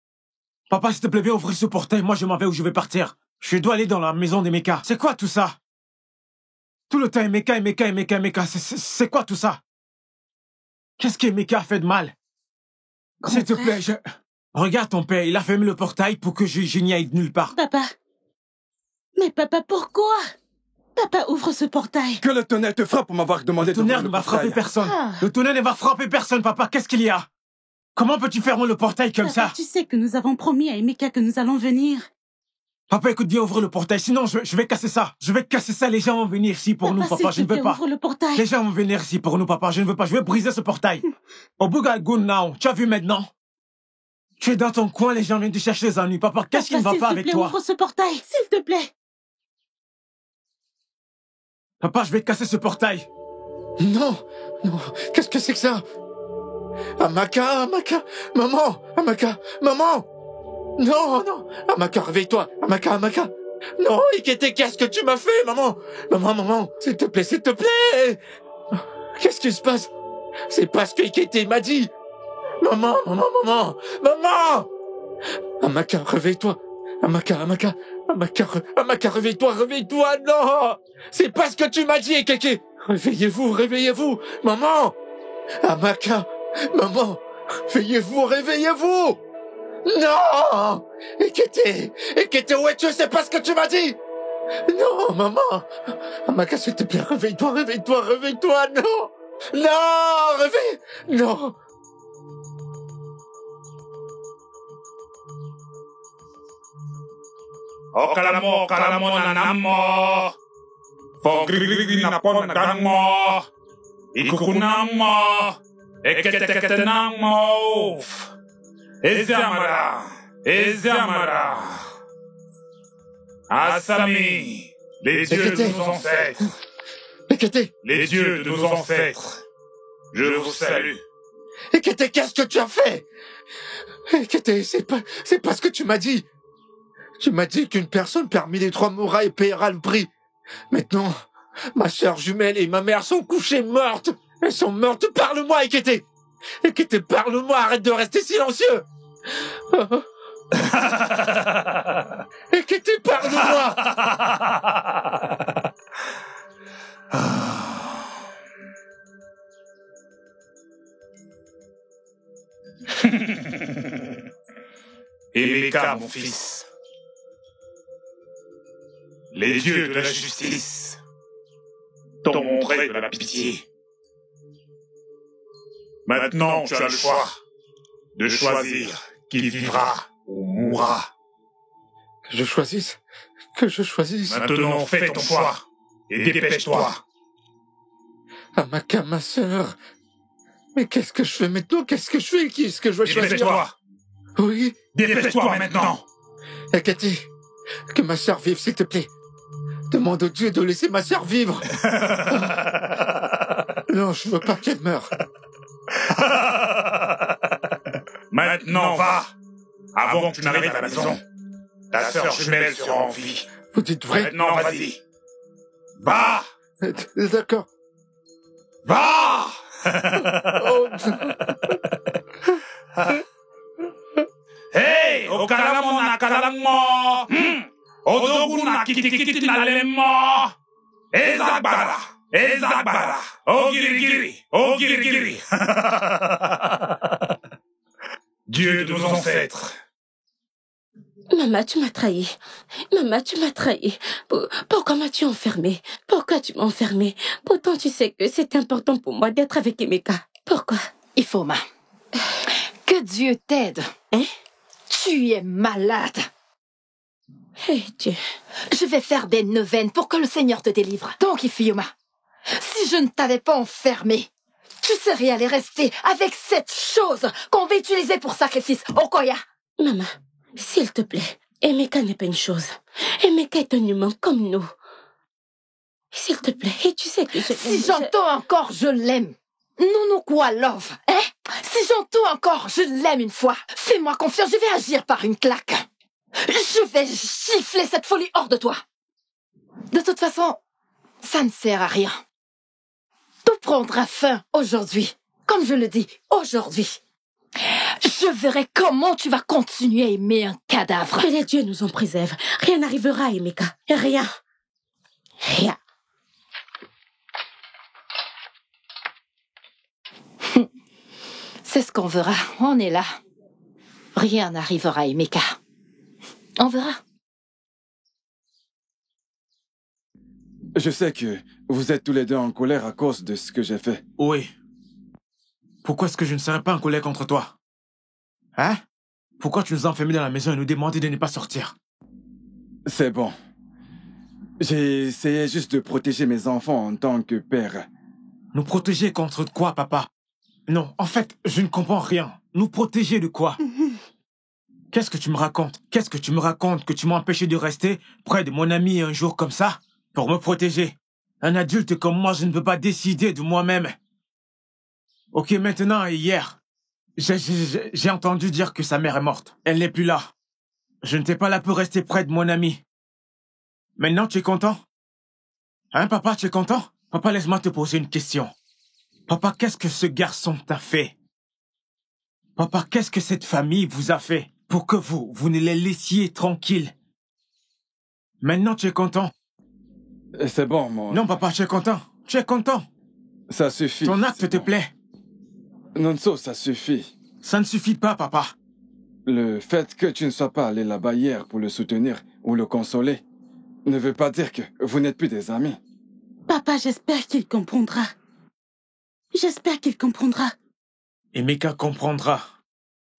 Papa, s'il te plaît, viens ouvrir ce portail. Moi, je m'en vais où je vais partir. Je dois aller dans la maison d'Emeka. C'est quoi tout ça? Tout le temps, Emeka, Emeka, Emeka, Emeka. C'est quoi tout ça? Qu'est-ce qu'Emeka a fait de mal? S'il te plaît, Regarde ton père, il a fermé le portail pour que je n'y aille nulle part. Papa. Mais papa, pourquoi? Papa, ouvre ce portail. Que le tonnerre te frappe pour m'avoir demandé d'ouvrir le portail. Le tonnerre ne va frapper personne. Le tonnerre ne va frapper personne, papa. Qu'est-ce qu'il y a? Comment peux-tu fermer le portail comme Papa, ça? Tu sais que nous avons promis à Emeka que nous allons venir. Papa, écoute bien, ouvre le portail. Sinon, je vais casser ça. Je vais casser ça. Les gens vont venir ici pour nous, papa. Je ne veux pas. Ouvre le portail. Les gens vont venir ici pour nous, papa. Je ne veux pas. Je vais briser ce portail. Obugagun now. Tu as vu maintenant? Tu es dans ton coin, les gens viennent te chercher les ennuis. Papa, qu'est-ce qui ne va pas avec toi? Ouvre ce portail, s'il te plaît. Papa, je vais casser ce portail. Non, non, qu'est-ce que c'est que ça? Amaka, Amaka, maman, Amaka, maman. Non, non, Amaka, réveille-toi, Amaka, Amaka. Non, Ikete, qu'est-ce que tu m'as fait, maman? Maman, s'il te plaît. Qu'est-ce qui se passe? C'est pas ce que Ikete m'a dit. Maman. Amaka, réveille-toi. Amaka, réveille-toi, non! C'est pas ce que tu m'as dit, Ikeke! Réveillez-vous! Maman! Amaka! Maman! Réveillez-vous! Non! Ikete, où es-tu? C'est pas ce que tu m'as dit! Non, maman! Amaka, s'il te plaît, réveille-toi, non! Non! Okalamo nanamo. Fogri na pon gangmo. Ikukunamo. Eketeketenamo. Eziamara. Asami. Les dieux de nos ancêtres. Ekete. Les dieux de nos ancêtres. Je vous salue. Ekete, qu'est-ce que tu as fait? Ekete, c'est pas ce que tu m'as dit. Tu m'as dit qu'une personne parmi les 3 mourailles paiera le prix. Maintenant, ma sœur jumelle et ma mère sont couchées mortes. Elles sont mortes. Parle-moi, Ekete. Ekete, parle-moi. Arrête de rester silencieux. Ekete, parle-moi. mon fils. Les dieux de la justice t'ont montré de la pitié. Maintenant, tu as le choix de choisir qui vivra ou mourra. Que je choisisse. Que je choisisse. Maintenant, fais ton choix et dépêche-toi. Amaka, ma sœur. Mais qu'est-ce que je fais maintenant? Qu'est-ce que je fais? Qui est-ce que je dois choisir? Dépêche-toi. Oui. Dépêche-toi maintenant. Cathy, que ma sœur vive, s'il te plaît. Demande au Dieu de laisser ma sœur vivre. Non, je veux pas qu'elle meure. Maintenant, va, avant que tu n'arrives à la maison. Ta sœur jumelle sera en vie. Vous dites vrai? Maintenant, vas-y. Va. D'accord. Va. Oh. Hey, okalamu na kalamu. Odogu na kitikiti na lemo. Ezagbara. Ezagbara. Ogirigiri. Ogirigiri. Dieu de nos ancêtres. Maman, tu m'as trahi. Maman, tu m'as trahi. Pourquoi m'as-tu enfermé? Pourquoi tu m'as enfermé? Pourtant, tu sais que c'est important pour moi d'être avec Emeka. Pourquoi? Ifoma, que Dieu t'aide. Hein? Tu es malade. Hey, Dieu. Je vais faire des neuvaines pour que le Seigneur te délivre. Donc, Ifoma, si je ne t'avais pas enfermé, tu serais allé rester avec cette chose qu'on va utiliser pour sacrifice. Okoya. Maman, s'il te plaît, Emeka n'est pas une chose. Emeka est un humain comme nous. S'il te plaît, et tu sais que Si j'entends encore, je l'aime. Nounou quoi, love, hein? Si j'entends encore, je l'aime une fois. Fais-moi confiance, je vais agir par une claque. Je vais gifler cette folie hors de toi. De toute façon, ça ne sert à rien. Tout prendra fin aujourd'hui. Comme je le dis, aujourd'hui. Je verrai comment tu vas continuer à aimer un cadavre. Que les dieux nous en préservent. Rien n'arrivera à Emeka. Rien. Rien. C'est ce qu'on verra. On est là. Rien n'arrivera à Emeka. On verra. Je sais que vous êtes tous les deux en colère à cause de ce que j'ai fait. Oui. Pourquoi est-ce que je ne serais pas en colère contre toi? Hein? Pourquoi tu nous as enfermés dans la maison et nous demandais de ne pas sortir? C'est bon. J'ai essayé juste de protéger mes enfants en tant que père. Nous protéger contre quoi, papa? Non, en fait, je ne comprends rien. Nous protéger de quoi? Qu'est-ce que tu me racontes? Qu'est-ce que tu me racontes que tu m'as empêché de rester près de mon ami un jour comme ça? Pour me protéger. Un adulte comme moi, je ne peux pas décider de moi-même. Ok, maintenant et hier, j'ai entendu dire que sa mère est morte. Elle n'est plus là. Je n'étais pas là pour rester près de mon ami. Maintenant, tu es content? Hein, papa, tu es content? Papa, laisse-moi te poser une question. Papa, qu'est-ce que ce garçon t'a fait? Papa, qu'est-ce que cette famille vous a fait pour que vous ne les laissiez tranquilles? Maintenant, tu es content? C'est bon, mon... Non, papa, tu es content? Tu es content? Ça suffit. Ton acte te plaît? Nonso, ça suffit. Ça ne suffit pas, papa. Le fait que tu ne sois pas allé là-bas hier pour le soutenir ou le consoler ne veut pas dire que vous n'êtes plus des amis. Papa, j'espère qu'il comprendra. J'espère qu'il comprendra. Emeka comprendra.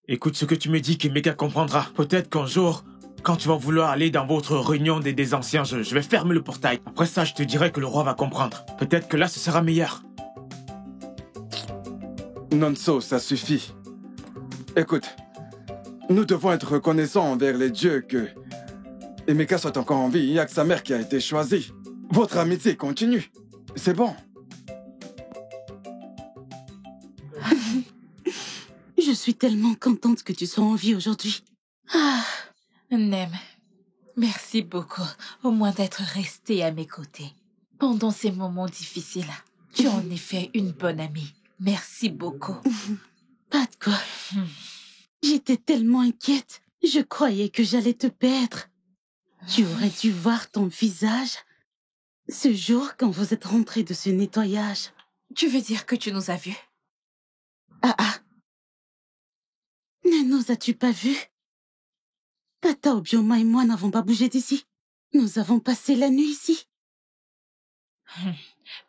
Écoute ce que tu me dis qu'Emeka comprendra. Peut-être qu'un jour, quand tu vas vouloir aller dans votre réunion des anciens, je vais fermer le portail. Après ça, je te dirai que le roi va comprendre. Peut-être que là, ce sera meilleur. Nonso, ça suffit. Écoute, nous devons être reconnaissants envers les dieux que Emeka soit encore en vie. Il n'y a que sa mère qui a été choisie. Votre amitié continue. C'est bon. Je suis tellement contente que tu sois en vie aujourd'hui. Ah, Nem, merci beaucoup, au moins d'être resté à mes côtés. Pendant ces moments difficiles, tu en es fait une bonne amie. Merci beaucoup. Pas de quoi. J'étais tellement inquiète. Je croyais que j'allais te perdre. Tu aurais dû voir ton visage ce jour quand vous êtes rentrés de ce nettoyage. Tu veux dire que tu nous as vus? Ah. Ne nous as-tu pas vus? Tata Obioma et moi n'avons pas bougé d'ici. Nous avons passé la nuit ici.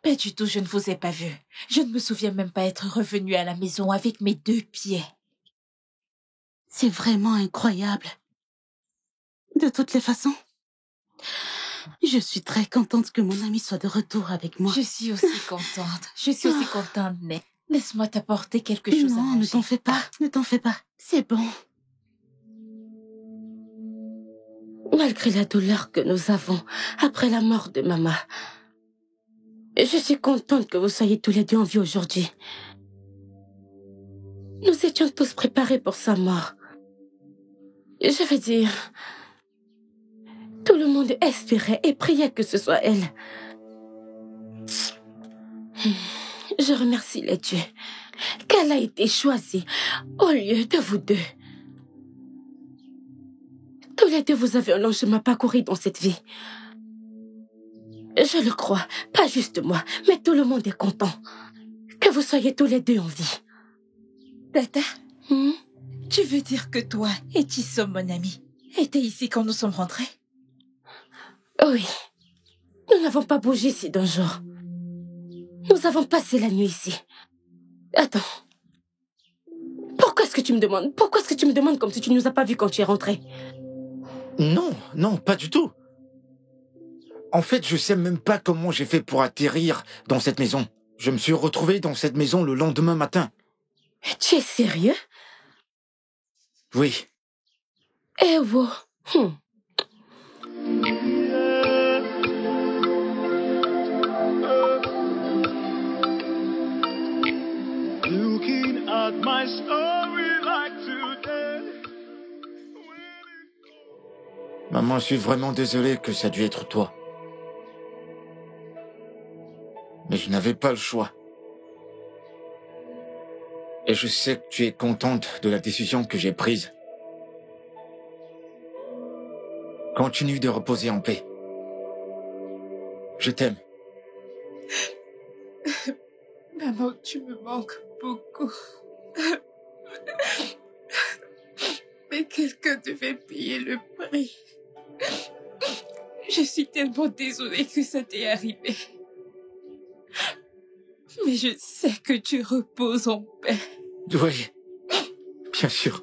Pas du tout, je ne vous ai pas vu. Je ne me souviens même pas être revenue à la maison avec mes 2 pieds. C'est vraiment incroyable. De toutes les façons, je suis très contente que mon ami soit de retour avec moi. Je suis aussi contente. Je suis aussi contente, mais laisse-moi t'apporter quelque chose à Non, manger. ne t'en fais pas, ne t'en fais pas. C'est bon. Malgré la douleur que nous avons après la mort de maman, je suis contente que vous soyez tous les deux en vie aujourd'hui. Nous étions tous préparés pour sa mort. Je veux dire, tout le monde espérait et priait que ce soit elle. Je remercie les dieux qu'elle a été choisie au lieu de vous deux. Tous les deux, vous avez un long chemin parcouru dans cette vie. Je le crois, pas juste moi, mais tout le monde est content que vous soyez tous les deux en vie. Tata, tu veux dire que toi et Chisom, mon ami, étaient ici quand nous sommes rentrés? Oui. Nous n'avons pas bougé ici d'un jour. Nous avons passé la nuit ici. Attends. Pourquoi est-ce que tu me demandes? Pourquoi est-ce que tu me demandes comme si tu ne nous as pas vus quand tu es rentré? Non, non, pas du tout. En fait, je sais même pas comment j'ai fait pour atterrir dans cette maison. Je me suis retrouvé dans cette maison le lendemain matin. Tu es sérieux? Oui. Eh wow. Looking at my story like today. Maman, je suis vraiment désolé que ça a dû être toi. Mais je n'avais pas le choix. Et je sais que tu es contente de la décision que j'ai prise. Continue de reposer en paix. Je t'aime. Maman, tu me manques beaucoup. Mais quelqu'un devait payer le prix. Je suis tellement désolée que ça t'est arrivé. Mais je sais que tu reposes en paix. Oui, bien sûr.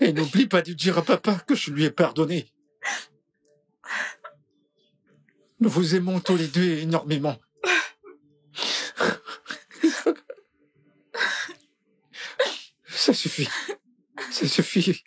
Et n'oublie pas de dire à papa que je lui ai pardonné. Nous vous aimons tous les deux énormément. Ça suffit. Ça suffit.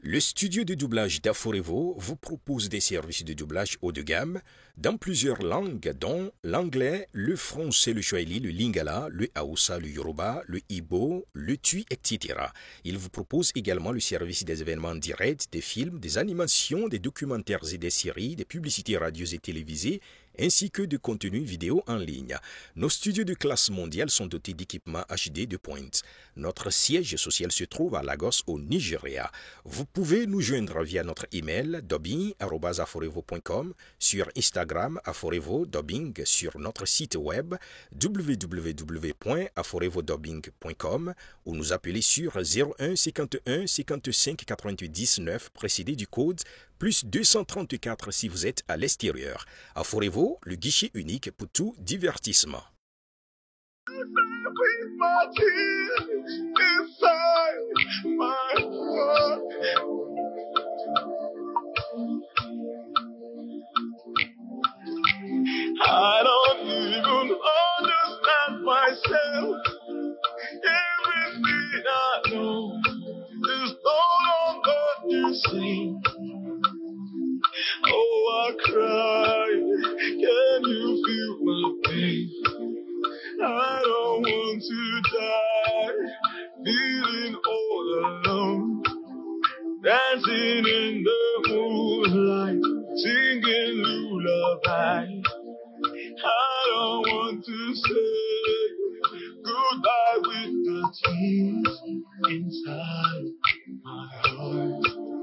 Le studio de doublage d'Aforevo vous propose des services de doublage haut de gamme dans plusieurs langues, dont l'anglais, le français, le swahili, le lingala, le hausa, le yoruba, le igbo, le tui, etc. Il vous propose également le service des événements directs, des films, des animations, des documentaires et des séries, des publicités radio et télévisées, ainsi que de contenus vidéo en ligne. Nos studios de classe mondiale sont dotés d'équipements HD de pointe. Notre siège social se trouve à Lagos, au Nigeria. Vous pouvez nous joindre via notre email dubbing@aforevo.com, sur Instagram Aforevo Dubbing, sur notre site web www.aforevodubbing.com ou nous appeler sur 01 51 55 88 19 précédé du code plus 234 si vous êtes à l'extérieur. Aforevo, le guichet unique pour tout divertissement. I don't even understand myself. Everything I know is no longer the same. Oh, I cry. Can you feel my pain? I don't want to die, feeling all alone, dancing in the moonlight, singing lullaby. I don't want to say goodbye with tears inside my heart.